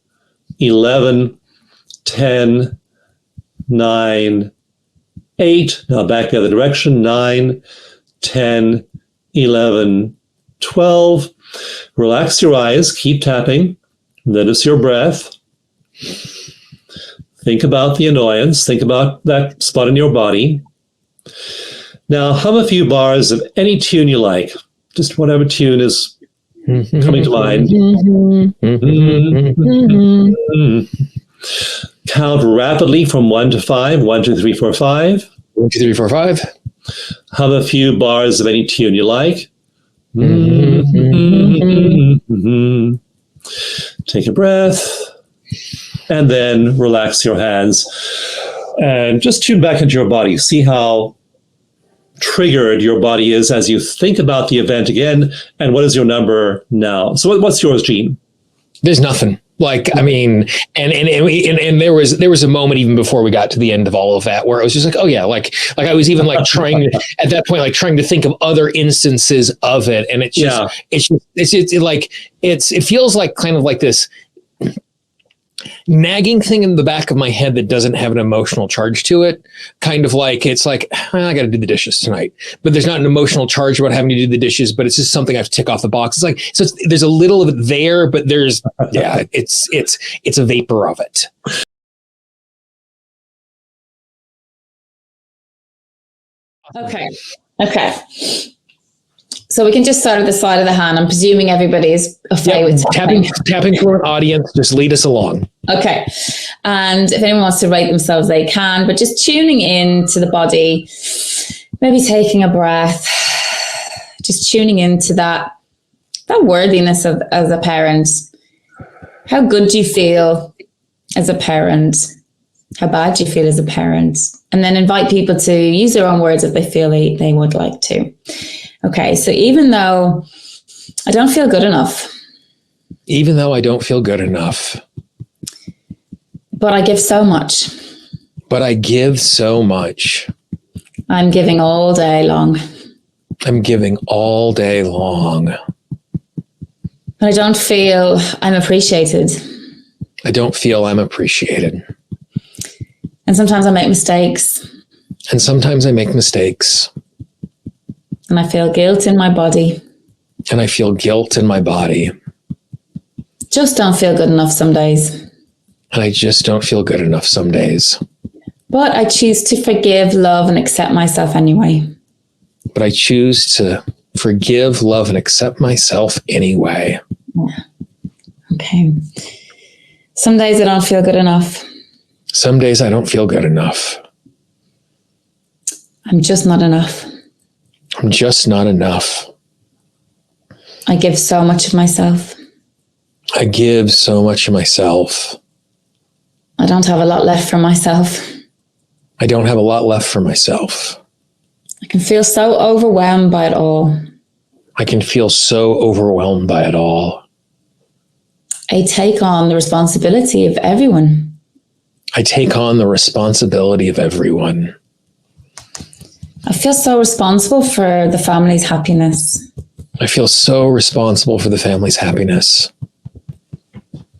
11, 10, 9, 8. Now back the other direction. 9, 10, 11, 12. Relax your eyes. Keep tapping. Notice your breath. Think about the annoyance. Think about that spot in your body. Now hum a few bars of any tune you like. Just whatever tune is coming to mind. Count rapidly from 1 to 5. 1, 2, 3, 4, 5. 1, 2, 3, 4, 5. Hum a few bars of any tune you like. Take a breath. And then relax your hands. And just tune back into your body. See how triggered your body is as you think about the event again. And what is your number now? So what's yours, Gene? There's nothing. Like, I mean, and there was a moment even before we got to the end of all of that where I was just like, oh yeah, like I was even like trying at that point, like trying to think of other instances of it. And it's just, it feels like kind of like this nagging thing in the back of my head that doesn't have an emotional charge to it. Kind of like, it's like, I got to do the dishes tonight, but there's not an emotional charge about having to do the dishes, but it's just something I have to tick off the box. It's like, so there's a little of it there, but there's, yeah, it's a vapor of it. Okay. So we can just start at the side of the hand. I'm presuming everybody's okay with tapping for an audience. Just lead us along. Okay. And if anyone wants to rate themselves, they can, but just tuning in to the body, maybe taking a breath, just tuning into that worthiness of as a parent. How good do you feel as a parent? How bad do you feel as a parent? And then invite people to use their own words if they feel they would like to. Okay, so even though I don't feel good enough. Even though I don't feel good enough. But I give so much. But I give so much. I'm giving all day long. I'm giving all day long. But I don't feel I'm appreciated. I don't feel I'm appreciated. And sometimes I make mistakes. And sometimes I make mistakes. And I feel guilt in my body. And I feel guilt in my body. Just don't feel good enough some days. And I just don't feel good enough some days. But I choose to forgive, love, and accept myself anyway. But I choose to forgive, love, and accept myself anyway. Yeah. Okay. Some days I don't feel good enough. Some days I don't feel good enough. I'm just not enough. I'm just not enough. I give so much of myself. I give so much of myself. I don't have a lot left for myself. I don't have a lot left for myself. I can feel so overwhelmed by it all. I can feel so overwhelmed by it all. I take on the responsibility of everyone. I take on the responsibility of everyone. I feel so responsible for the family's happiness. I feel so responsible for the family's happiness.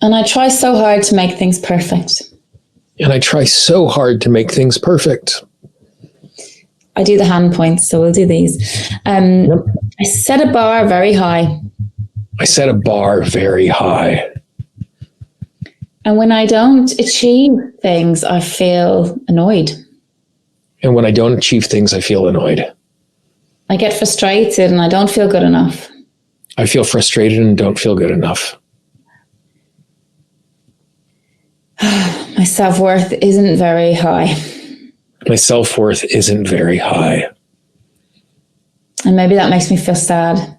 And I try so hard to make things perfect. And I try so hard to make things perfect. I do the hand points, so we'll do these. I set a bar very high. I set a bar very high. And when I don't achieve things, I feel annoyed. And when I don't achieve things, I feel annoyed. I get frustrated and I don't feel good enough. I feel frustrated and don't feel good enough. My self-worth isn't very high. My self-worth isn't very high. And maybe that makes me feel sad.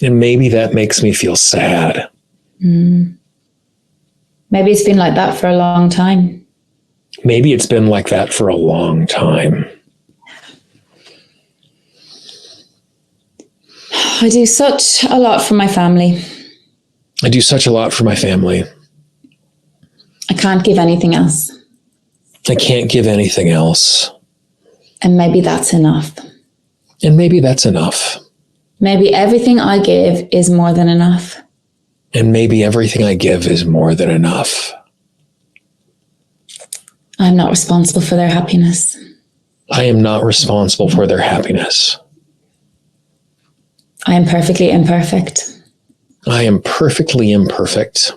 And maybe that makes me feel sad. Maybe it's been like that for a long time. Maybe it's been like that for a long time. I do such a lot for my family. I do such a lot for my family. I can't give anything else. I can't give anything else. And maybe that's enough. And maybe that's enough. Maybe everything I give is more than enough. And maybe everything I give is more than enough. I'm not responsible for their happiness. I am not responsible for their happiness. I am perfectly imperfect. I am perfectly imperfect.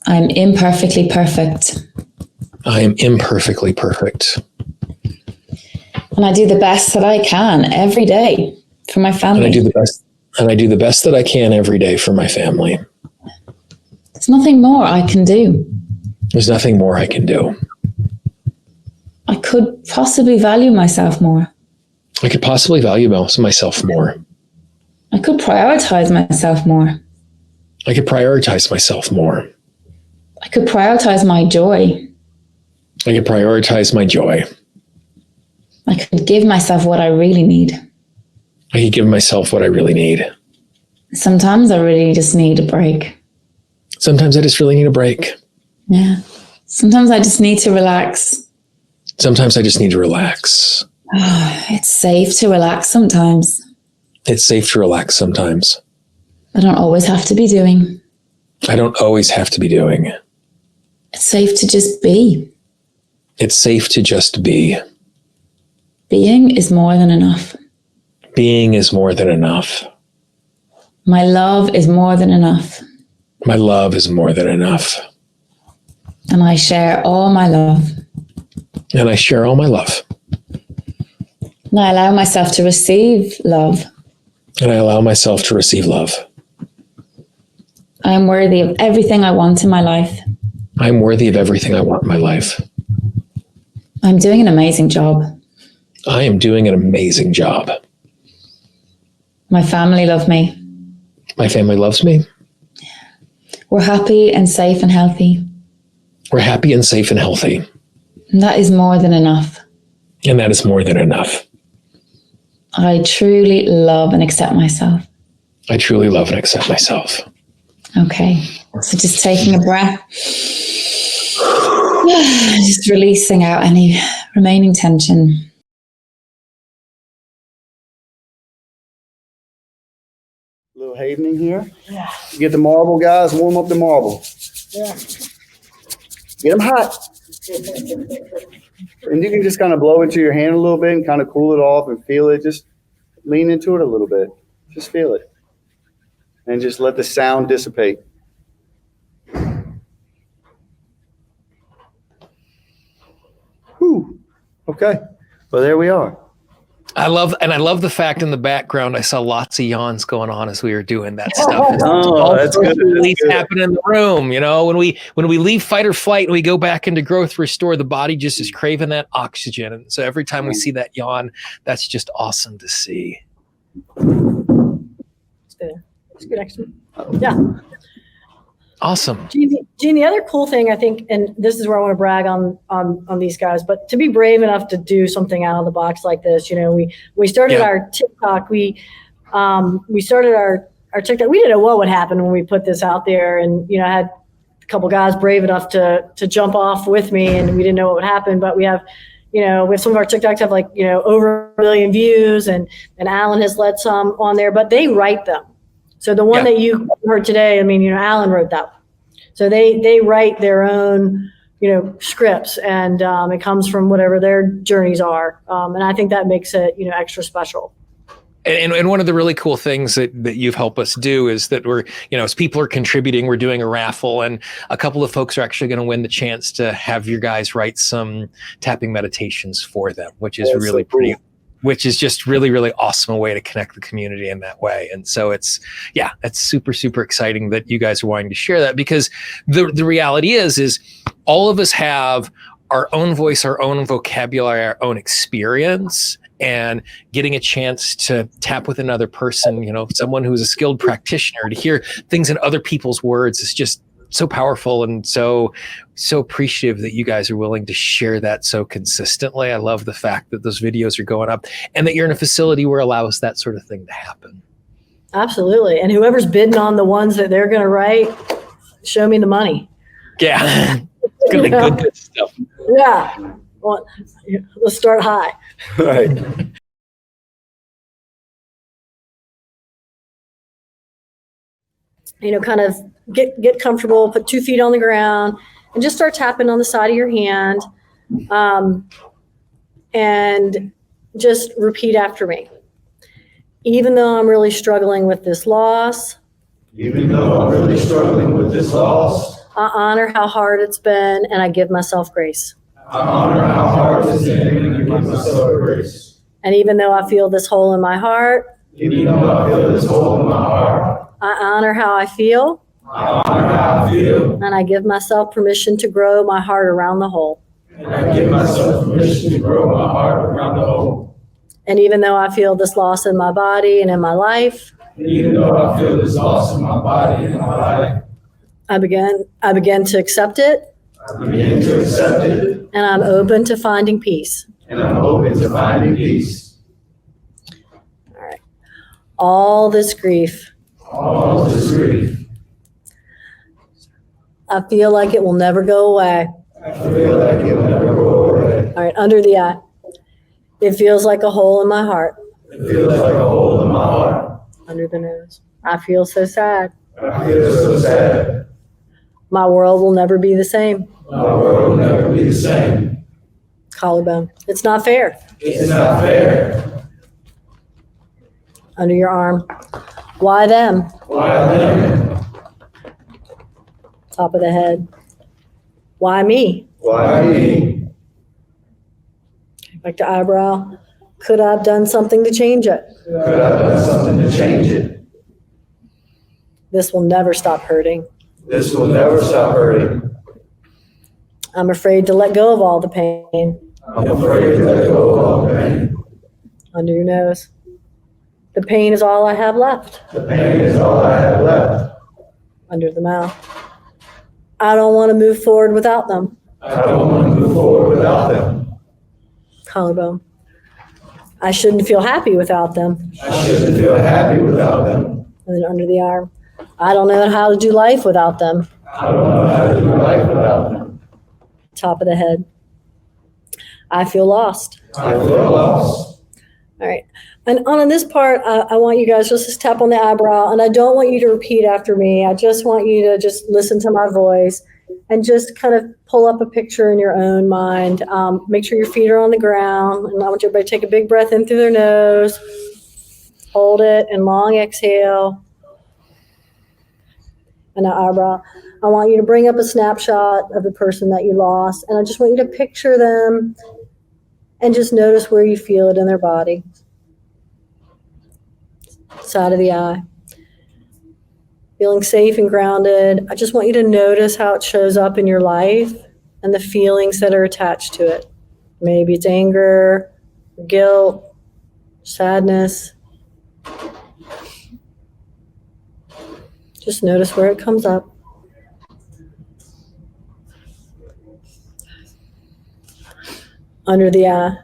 I am imperfectly perfect. I am imperfectly perfect. And I do the best that I can every day for my family. And I do the best that I can every day for my family. There's nothing more I can do. There's nothing more I can do. I could possibly value myself more. I could possibly value myself more. I could prioritize myself more. I could prioritize myself more. I could prioritize my joy. I could prioritize my joy. I could give myself what I really need. I could give myself what I really need. Sometimes I really just need a break. Sometimes I just really need a break. Yeah. Sometimes I just need to relax. Sometimes I just need to relax. It's safe to relax sometimes. It's safe to relax sometimes. I don't always have to be doing. I don't always have to be doing. It's safe to just be. It's safe to just be. Being is more than enough. Being is more than enough. My love is more than enough. My love is more than enough. And I share all my love. And I share all my love. And I allow myself to receive love. And I allow myself to receive love. I am worthy of everything I want in my life. I am worthy of everything I want in my life. I'm doing an amazing job. I am doing an amazing job. My family love me. My family loves me. We're happy and safe and healthy. We're happy and safe and healthy. And that is more than enough. And that is more than enough. I truly love and accept myself. I truly love and accept myself. Okay. So just taking a breath. Just releasing out any remaining tension. Little havening here. Yeah. Get the marble, guys. Warm up the marble. Yeah. Get them hot. And you can just kind of blow into your hand a little bit and kind of cool it off and feel it. Just lean into it a little bit. Just feel it. And just let the sound dissipate. Whew. Okay. Well, there we are. I love the fact in the background I saw lots of yawns going on as we were doing that stuff. That's good. Release happening in the room. You know, when we leave fight or flight and we go back into growth restore, the body just is craving that oxygen. And so every time we see that yawn, that's just awesome to see. It's good. Excellent. Yeah. Awesome. Gene, the other cool thing I think, and this is where I want to brag on these guys, but to be brave enough to do something out of the box like this, you know, we started our TikTok, we started our TikTok. We didn't know what would happen when we put this out there, and you know, I had a couple guys brave enough to jump off with me, and we didn't know what would happen, but we have some of our TikToks have like, you know, over 1 million views, and Alan has led some on there, but they write them. So the one that you heard today, I mean, you know, Alan wrote that one. So they write their own, you know, scripts, and it comes from whatever their journeys are. And I think that makes it, you know, extra special. And one of the really cool things that you've helped us do is that we're, you know, as people are contributing, we're doing a raffle, and a couple of folks are actually going to win the chance to have your guys write some tapping meditations for them, which is really so pretty. Cool. Which is just really, really awesome way to connect the community in that way. And so it's super, super exciting that you guys are wanting to share that, because the reality is all of us have our own voice, our own vocabulary, our own experience, and getting a chance to tap with another person, you know, someone who's a skilled practitioner, to hear things in other people's words is just so powerful, and so appreciative that you guys are willing to share that so consistently. I love the fact that those videos are going up and that you're in a facility where allows that sort of thing to happen. Absolutely. And whoever's bidding on the ones that they're going to write, show me the money. Yeah. It's going to be good stuff. Yeah. Well, let's start high. Right. You know, kind of get comfortable, put 2 feet on the ground, and just start tapping on the side of your hand. And just repeat after me. Even though I'm really struggling with this loss. Even though I'm really struggling with this loss. I honor how hard it's been, and I give myself grace. I honor how hard it's been, and I give myself grace. And even though I feel this hole in my heart. Even though I feel this hole in my heart. I honor how I feel. I honor how I feel. And I give myself permission to grow my heart around the hole. And I give myself permission to grow my heart around the hole. And even though I feel this loss in my body and in my life. Even though I feel this loss in my body and my life. I began to accept it. I begin to accept it. And I'm open to finding peace. And I'm open to finding peace. All right. All this grief. All this grief. I feel like it will never go away. I feel like it will never go away. All right, under the eye. It feels like a hole in my heart. It feels like a hole in my heart. Under the nose. I feel so sad. I feel so sad. My world will never be the same. My world will never be the same. Collarbone. It's not fair. It's not fair. Under your arm. Why them? Why them? Top of the head. Why me? Why me? Back to eyebrow. Could I have done something to change it? Could I have done something to change it? This will never stop hurting. This will never stop hurting. I'm afraid to let go of all the pain. I'm afraid to let go of all the pain. Under your nose. The pain is all I have left. The pain is all I have left. Under the mouth. I don't want to move forward without them. I don't want to move forward without them. Collarbone. I shouldn't feel happy without them. I shouldn't feel happy without them. And then under the arm. I don't know how to do life without them. I don't know how to do life without them. Top of the head. I feel lost. I feel lost. All right. And on this part, I want you guys just to tap on the eyebrow, and I don't want you to repeat after me. I just want you to just listen to my voice and just kind of pull up a picture in your own mind. Make sure your feet are on the ground, and I want everybody to take a big breath in through their nose. Hold it, and long exhale. And an eyebrow. I want you to bring up a snapshot of the person that you lost, and I just want you to picture them and just notice where you feel it in their body. Side of the eye. Feeling safe and grounded. I just want you to notice how it shows up in your life and the feelings that are attached to it. Maybe it's anger, guilt, sadness. Just notice where it comes up. Under the eye.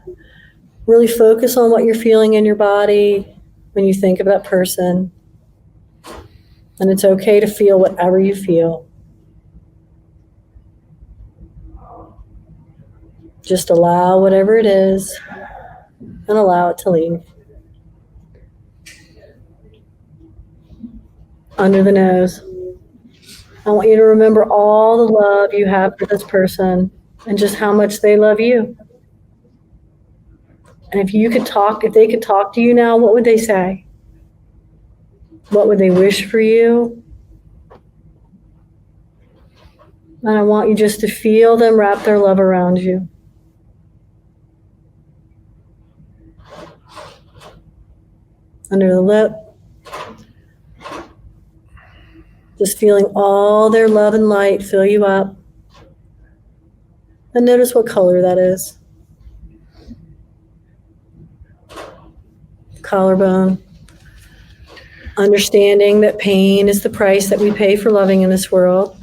Really focus on what you're feeling in your body when you think of that person. And it's okay to feel whatever you feel. Just allow whatever it is and allow it to leave. Under the nose. I want you to remember all the love you have for this person and just how much they love you. And if they could talk to you now, what would they say? What would they wish for you? And I want you just to feel them wrap their love around you. Under the lip. Just feeling all their love and light fill you up. And notice what color that is. Collarbone. Understanding that pain is the price that we pay for loving in this world.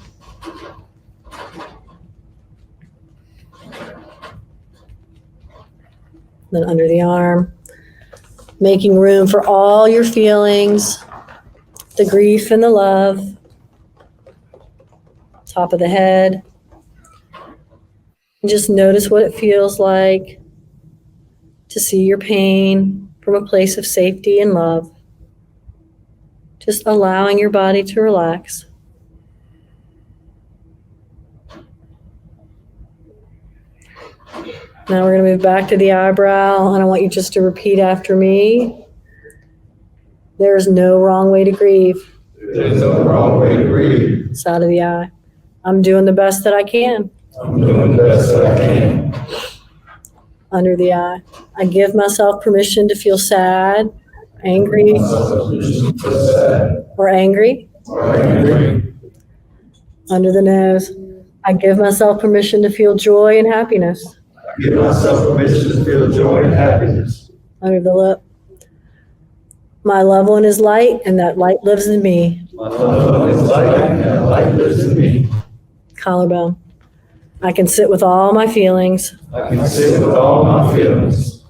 Then under the arm. Making room for all your feelings, the grief and the love. Top of the head. And just notice what it feels like to see your pain from a place of safety and love. Just allowing your body to relax. Now we're going to move back to the eyebrow, and I want you just to repeat after me. There is no wrong way to grieve. There's no wrong way to grieve. Side of the eye. I'm doing the best that I can. I'm doing the best that I can. Under the eye. I give myself permission to feel sad, angry, or angry. Under the nose. I give myself permission to feel joy and happiness. I give myself permission to feel joy and happiness. Under the lip. My loved one is light, and that light lives in me. My loved one is light, and that light lives in me. Collarbone. I can sit with all my feelings. I can sit with all my feelings.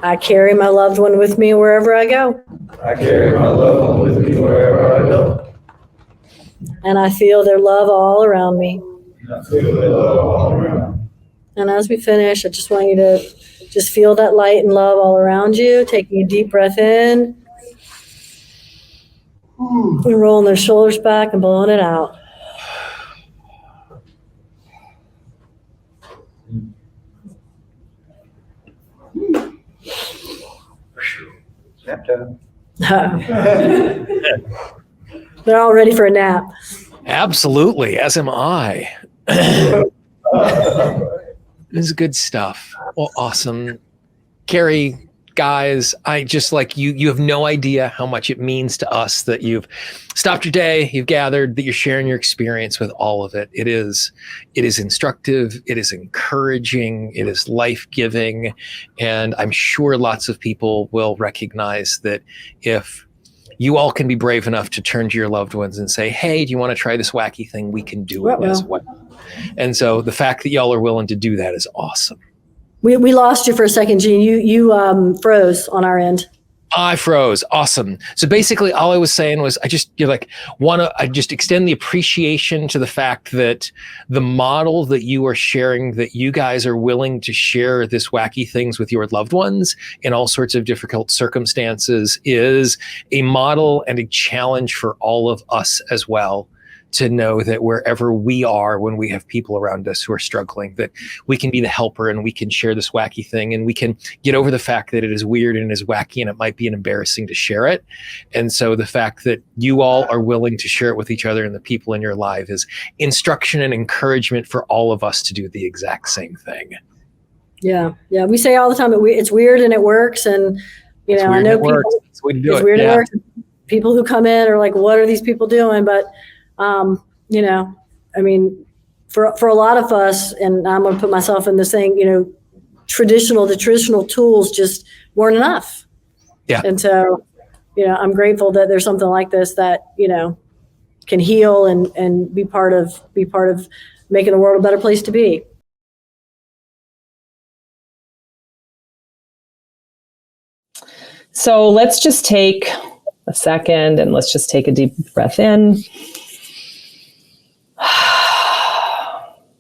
I carry my loved one with me wherever I go. I carry my loved one with me wherever I go. And I feel their love all around me. I feel their love all around. And as we finish, I just want you to just feel that light and love all around you, taking a deep breath in, and rolling their shoulders back and blowing it out. Nap time. They're all ready for a nap. Absolutely, as am I. This is good stuff. Well, awesome. Kerri, guys, I just like you have no idea how much it means to us that you've stopped your day, you've gathered, that you're sharing your experience with all of it. It is instructive, it is encouraging, it is life-giving, and I'm sure lots of people will recognize that if you all can be brave enough to turn to your loved ones and say, hey, do you want to try this wacky thing? We can do it as well. And so the fact that y'all are willing to do that is awesome. We lost you for a second, Gene. You froze on our end. I froze. Awesome. So basically all I was saying was I just extend the appreciation to the fact that the model that you are sharing, that you guys are willing to share this wacky things with your loved ones in all sorts of difficult circumstances, is a model and a challenge for all of us as well, to know that wherever we are, when we have people around us who are struggling, that we can be the helper and we can share this wacky thing, and we can get over the fact that it is weird and it is wacky and it might be embarrassing to share it. And so the fact that you all are willing to share it with each other and the people in your life is instruction and encouragement for all of us to do the exact same thing. Yeah. We say all the time that it's weird and it works. And, I know people, it's weird and it works. People who come in are like, what are these people doing? But for a lot of us, and I'm going to put myself in this thing, the traditional tools just weren't enough. Yeah. And so, I'm grateful that there's something like this that, can heal and be part of making the world a better place to be. So let's just take a second and let's just take a deep breath in.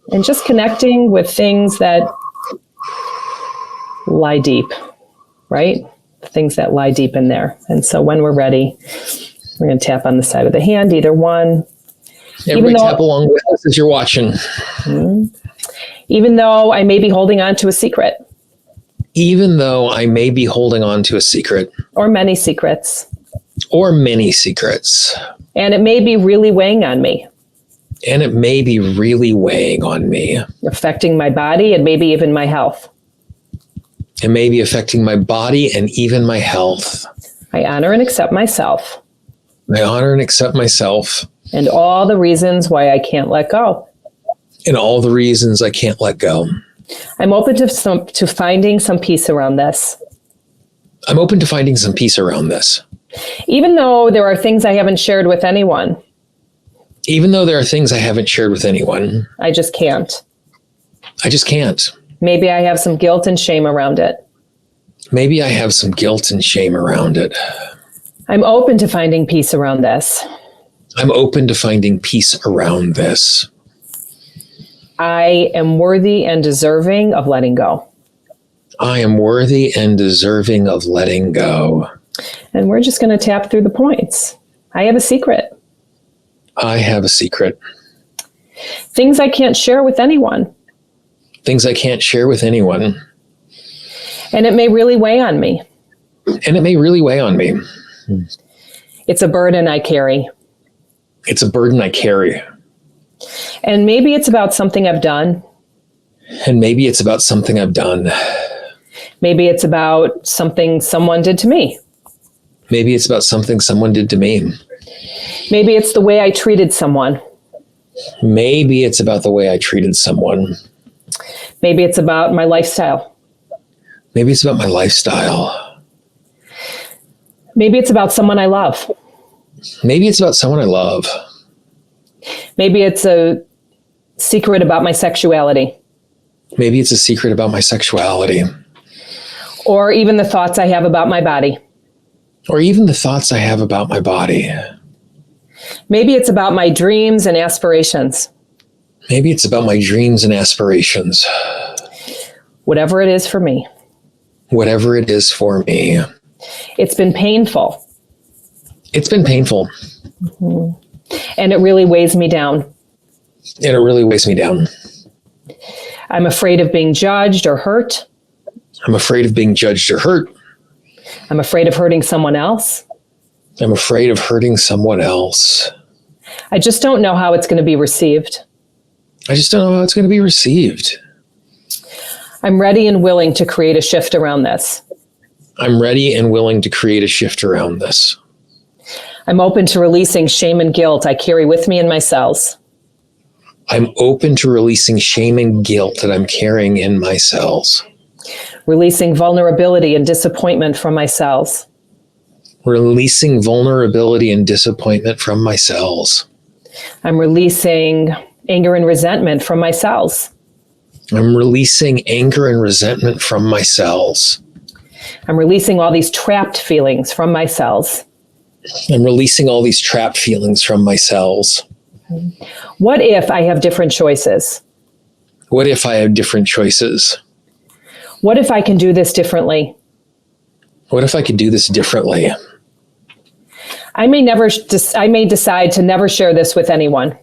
And just connecting with things that lie deep, right? Things that lie deep in there. And so when we're ready, we're going to tap on the side of the hand, either one. Everybody tap along with us as you're watching. Even though I may be holding on to a secret. Even though I may be holding on to a secret. Or many secrets. Or many secrets. And it may be really weighing on me. And it may be really weighing on me. Affecting my body and maybe even my health. It may be affecting my body and even my health. I honor and accept myself. I honor and accept myself. And all the reasons why I can't let go. And all the reasons I can't let go. I'm open to finding some peace around this. I'm open to finding some peace around this. Even though there are things I haven't shared with anyone. Even though there are things I haven't shared with anyone. I just can't. I just can't. Maybe I have some guilt and shame around it. Maybe I have some guilt and shame around it. I'm open to finding peace around this. I'm open to finding peace around this. I am worthy and deserving of letting go. I am worthy and deserving of letting go. And we're just going to tap through the points. I have a secret. I have a secret. Things I can't share with anyone. Things I can't share with anyone. And it may really weigh on me. And it may really weigh on me. It's a burden I carry. It's a burden I carry. And maybe it's about something I've done. And maybe it's about something I've done. Maybe it's about something someone did to me. Maybe it's about something someone did to me. Maybe it's the way I treated someone. Maybe it's about the way I treated someone. Maybe it's about my lifestyle. Maybe it's about my lifestyle. Maybe it's about someone I love. Maybe it's about someone I love. Maybe it's a secret about my sexuality. Maybe it's a secret about my sexuality. Or even the thoughts I have about my body. Or even the thoughts I have about my body. Maybe it's about my dreams and aspirations. Maybe it's about my dreams and aspirations. Whatever it is for me. Whatever it is for me. It's been painful. It's been painful. Mm-hmm. And it really weighs me down. And it really weighs me down. I'm afraid of being judged or hurt. I'm afraid of being judged or hurt. I'm afraid of hurting someone else. I'm afraid of hurting someone else. I just don't know how it's going to be received. I just don't know how it's going to be received. I'm ready and willing to create a shift around this. I'm ready and willing to create a shift around this. I'm open to releasing shame and guilt I carry with me in my cells. I'm open to releasing shame and guilt that I'm carrying in my cells. Releasing vulnerability and disappointment from my cells. Releasing vulnerability and disappointment from my cells. I'm releasing anger and resentment from my cells. I'm releasing anger and resentment from my cells. I'm releasing all these trapped feelings from my cells. I'm releasing all these trapped feelings from my cells. What if I have different choices? What if I have different choices? What if I can do this differently? What if I could do this differently? I may decide to never share this with anyone.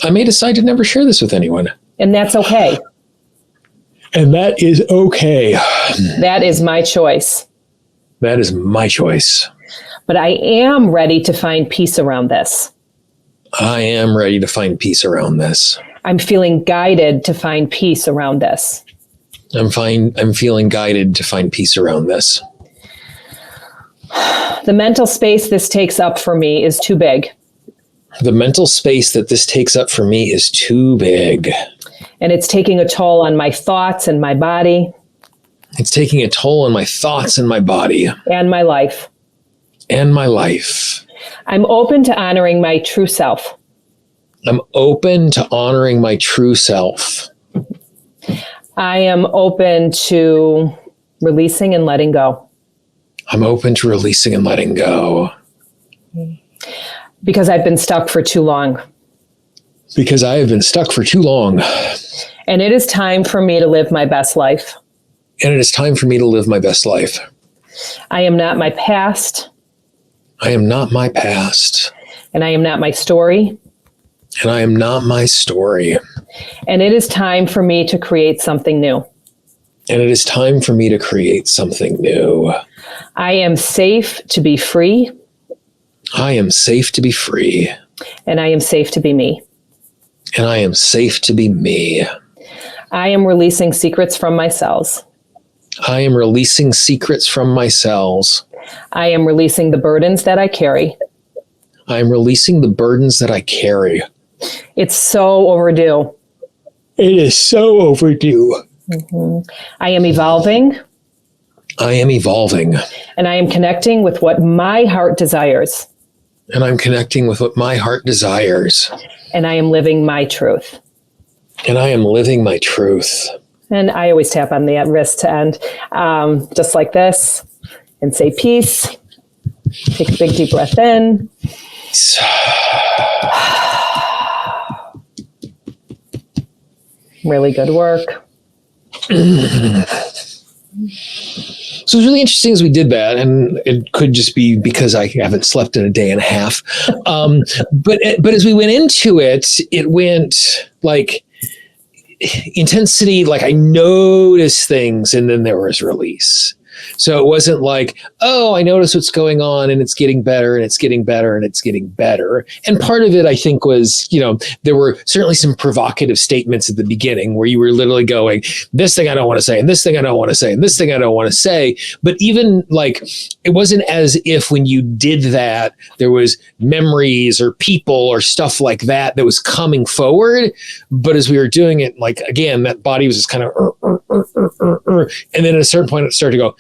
I may decide to never share this with anyone. And that's okay. And that is okay. That is my choice. That is my choice. But I am ready to find peace around this. I am ready to find peace around this. I'm feeling guided to find peace around this. I'm feeling guided to find peace around this. The mental space this takes up for me is too big. The mental space that this takes up for me is too big. And it's taking a toll on my thoughts and my body. It's taking a toll on my thoughts and my body. And my life. And my life. I'm open to honoring my true self. I'm open to honoring my true self. I am open to releasing and letting go. I'm open to releasing and letting go. Because I've been stuck for too long. Because I have been stuck for too long. And it is time for me to live my best life. And it is time for me to live my best life. I am not my past. I am not my past. And I am not my story. And I am not my story. And it is time for me to create something new. And it is time for me to create something new. I am safe to be free. I am safe to be free. And I am safe to be me. And I am safe to be me. I am releasing secrets from my cells. I am releasing secrets from my cells. I am releasing the burdens that I carry. I am releasing the burdens that I carry. It's so overdue. It is so overdue. Mm-hmm. I am evolving. I am evolving. And I am connecting with what my heart desires. And I'm connecting with what my heart desires. And I am living my truth. And I am living my truth. And I always tap on the wrist to end, just like this, and say peace. Take a big deep breath in. Really good work. So it was really interesting as we did that, and it could just be because I haven't slept in a day and a half. But as we went into it, it went like intensity. Like I noticed things, and then there was release. So it wasn't like, oh, I notice what's going on and it's getting better and it's getting better and it's getting better. And part of it, I think, was, there were certainly some provocative statements at the beginning where you were literally going, this thing I don't want to say, and this thing I don't want to say, and this thing I don't want to say. But even like, it wasn't as if when you did that, there was memories or people or stuff like that was coming forward. But as we were doing it, like, again, that body was just kind of, and then at a certain point, it started to go,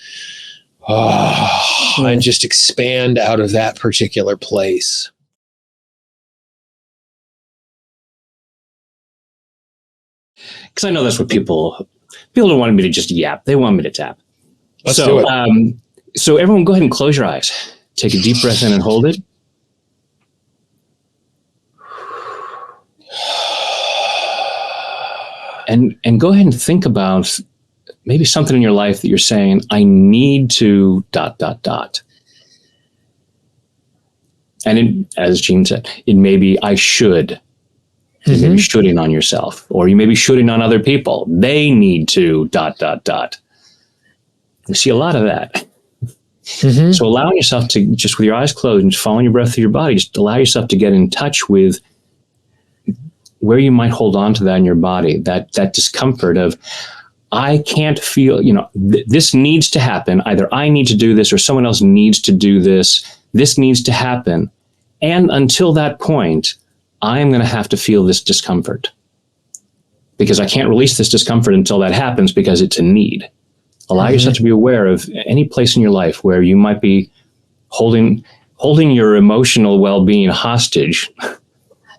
and just expand out of that particular place. Because I know that's what people don't want me to just yap. They want me to tap. Let's do it. So everyone go ahead and close your eyes. Take a deep breath in and hold it. And go ahead and think about maybe something in your life that you're saying, I need to ... And as Jean said, it may be I should. You may be shoulding on yourself, or you may be shoulding on other people. They need to ... We see a lot of that. So allowing yourself to, just with your eyes closed and just following your breath through your body, just allow yourself to get in touch with where you might hold on to that in your body, that discomfort of, I can't feel, this needs to happen. Either I need to do this or someone else needs to do this. This needs to happen. And until that point, I'm going to have to feel this discomfort because I can't release this discomfort until that happens because it's a need. Allow yourself to be aware of any place in your life where you might be holding your emotional well-being hostage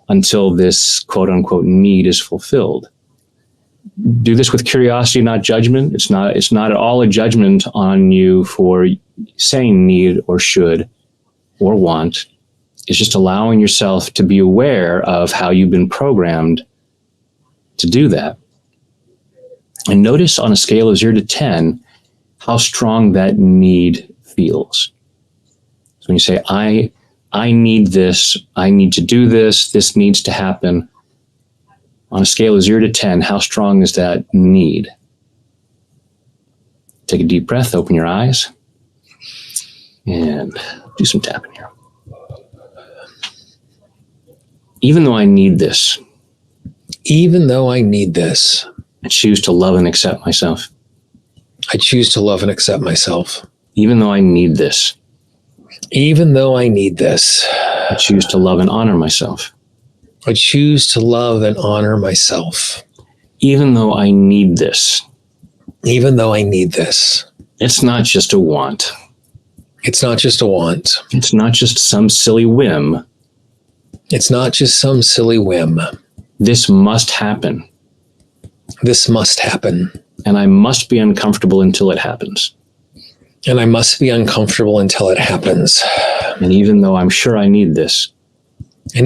until this quote unquote need is fulfilled. Do this with curiosity, not judgment. It's not at all a judgment on you for saying need or should or want. It's just allowing yourself to be aware of how you've been programmed to do that. And notice on a scale of 0 to 10, how strong that need feels. So when you say, I need this, I need to do this, this needs to happen. On a scale of 0 to 10, how strong is that need? Take a deep breath, open your eyes, and do some tapping here. Even though I need this, I choose to love and accept myself. I choose to love and accept myself. Even though I need this, I choose to love and honor myself. I choose to love and honor myself. Even though I need this, it's not just a want. It's not just a want. It's not just some silly whim. It's not just some silly whim. This must happen. This must happen. And I must be uncomfortable until it happens. And I must be uncomfortable until it happens. And even though I'm sure I need this, I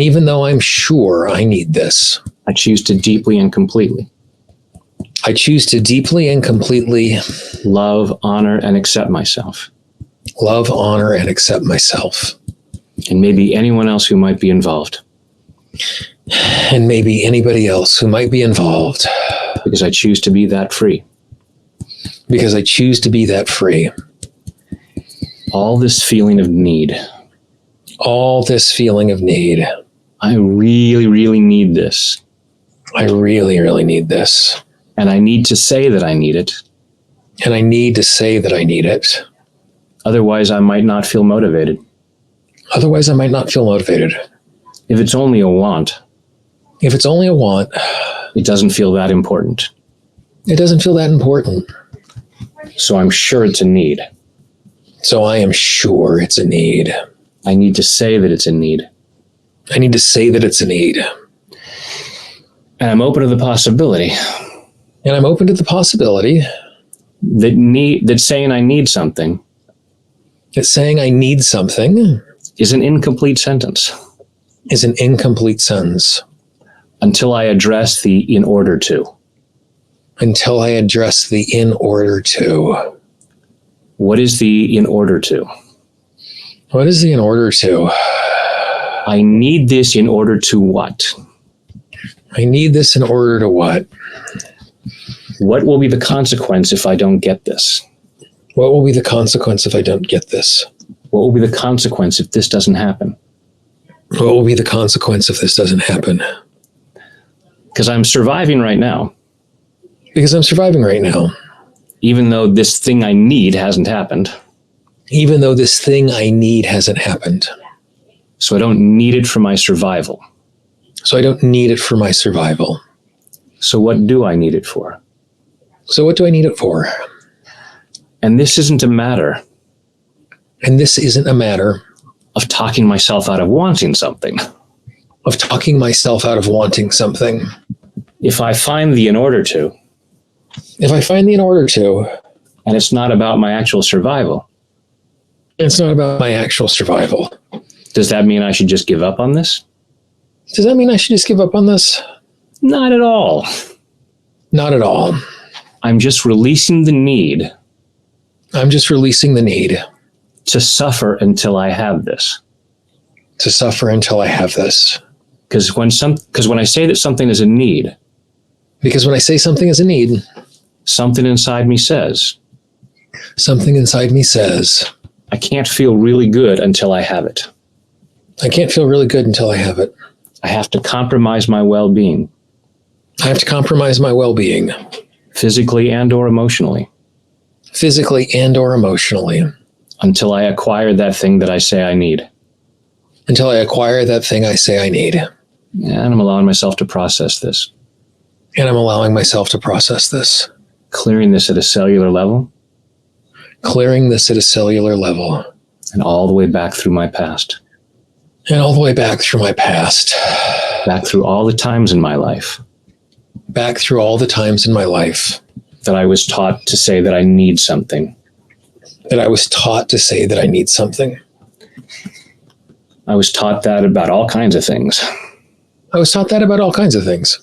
choose to deeply and completely love, honor, and accept myself. Love, honor, and accept myself. And maybe anyone else who might be involved. And maybe anybody else who might be involved. Because I choose to be that free. All this feeling of need. I really, really need this. And I need to say that I need it. Otherwise, I might not feel motivated. If it's only a want. It doesn't feel that important. So I'm sure it's a need. I need to say that it's a need. And I'm open to the possibility. That saying I need something. Is an incomplete sentence. Until I address the in order to. What is the in order to? I need this in order to what? What will be the consequence if I don't get this? What will be the consequence if I don't get this? What will be the consequence if this doesn't happen? What will be the consequence if this doesn't happen? Because I'm surviving right now. Because I'm surviving right now. Even though this thing I need hasn't happened. Even though this thing I need hasn't happened. So I don't need it for my survival. So I don't need it for my survival. So what do I need it for? So what do I need it for? And this isn't a matter. And this isn't a matter of talking myself out of wanting something. Of talking myself out of wanting something. If I find the in order to. If I find the in order to. And it's not about my actual survival. It's not about my actual survival. Does that mean I should just give up on this? Does that mean I should just give up on this? Not at all. Not at all. I'm just releasing the need. I'm just releasing the need. To suffer until I have this. To suffer until I have this. Because when I say that something is a need. Because when I say something is a need. Something inside me says. Something inside me says. I can't feel really good until I have it. I can't feel really good until I have it. I have to compromise my well-being. I have to compromise my well-being. Physically and or emotionally. Physically and or emotionally. Until I acquire that thing that I say I need. Until I acquire that thing I say I need. And I'm allowing myself to process this. And I'm allowing myself to process this. Clearing this at a cellular level. Clearing this at a cellular level. And all the way back through my past. And all the way back through my past. Back through all the times in my life. Back through all the times in my life. That I was taught to say that I need something. That I was taught to say that I need something. I was taught that about all kinds of things. I was taught that about all kinds of things.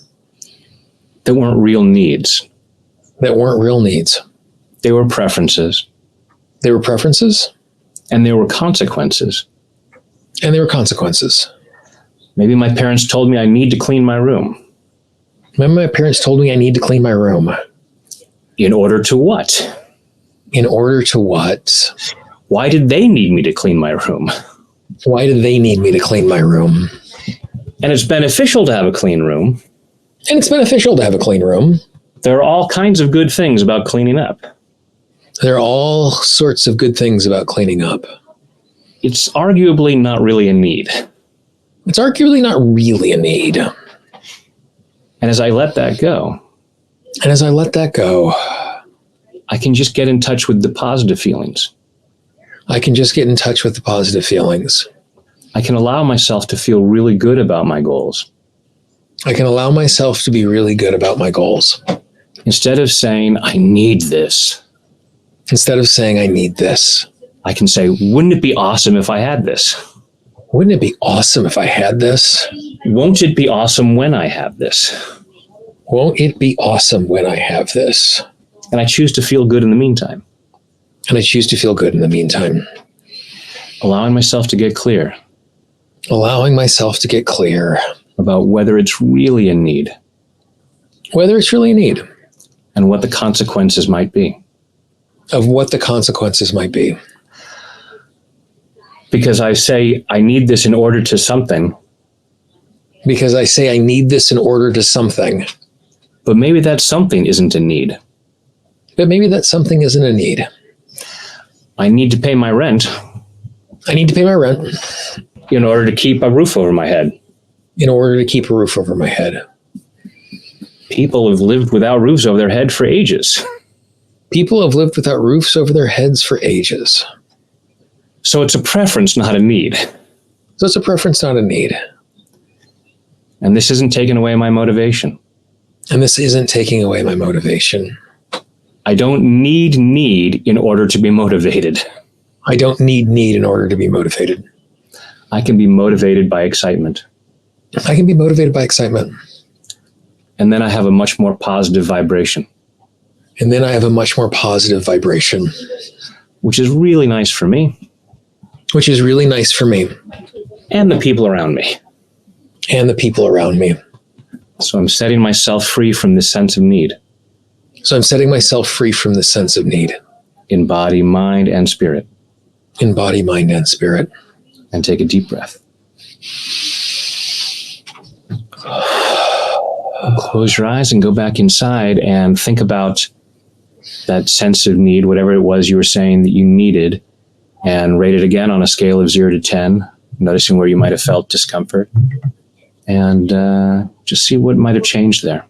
That weren't real needs. That weren't real needs. They were preferences. They were preferences. And there were consequences. And there were consequences. Maybe my parents told me I need to clean my room. Maybe my parents told me I need to clean my room. In order to what? In order to what? Why did they need me to clean my room? Why did they need me to clean my room? And it's beneficial to have a clean room. And it's beneficial to have a clean room. There are all kinds of good things about cleaning up. There are all sorts of good things about cleaning up. It's arguably not really a need. It's arguably not really a need. And as I let that go. And as I let that go. I can just get in touch with the positive feelings. I can just get in touch with the positive feelings. I can allow myself to feel really good about my goals. I can allow myself to be really good about my goals. Instead of saying, I need this. Instead of saying, I need this. I can say, wouldn't it be awesome if I had this? Wouldn't it be awesome if I had this? Won't it be awesome when I have this? Won't it be awesome when I have this? And I choose to feel good in the meantime. And I choose to feel good in the meantime. Allowing myself to get clear. Allowing myself to get clear. About whether it's really a need. Whether it's really a need. And what the consequences might be. Of what the consequences might be. Because I say I need this in order to something. Because I say I need this in order to something. But maybe that something isn't a need. But maybe that something isn't a need. I need to pay my rent. I need to pay my rent. In order to keep a roof over my head. In order to keep a roof over my head. People have lived without roofs over their head for ages. People have lived without roofs over their heads for ages. So it's a preference, not a need. So it's a preference, not a need. And this isn't taking away my motivation. And this isn't taking away my motivation. I don't need in order to be motivated. I don't need in order to be motivated. I can be motivated by excitement. I can be motivated by excitement. And then I have a much more positive vibration. And then I have a much more positive vibration. Which is really nice for me. Which is really nice for me. And the people around me. And the people around me. So I'm setting myself free from this sense of need. So I'm setting myself free from this sense of need. in body, mind, and spirit. In body, mind, and spirit. And take a deep breath. Close your eyes and go back inside and think about that sense of need, whatever it was you were saying that you needed, and rate it again on a scale of 0 to 10, noticing where you might have felt discomfort, and just see what might have changed there.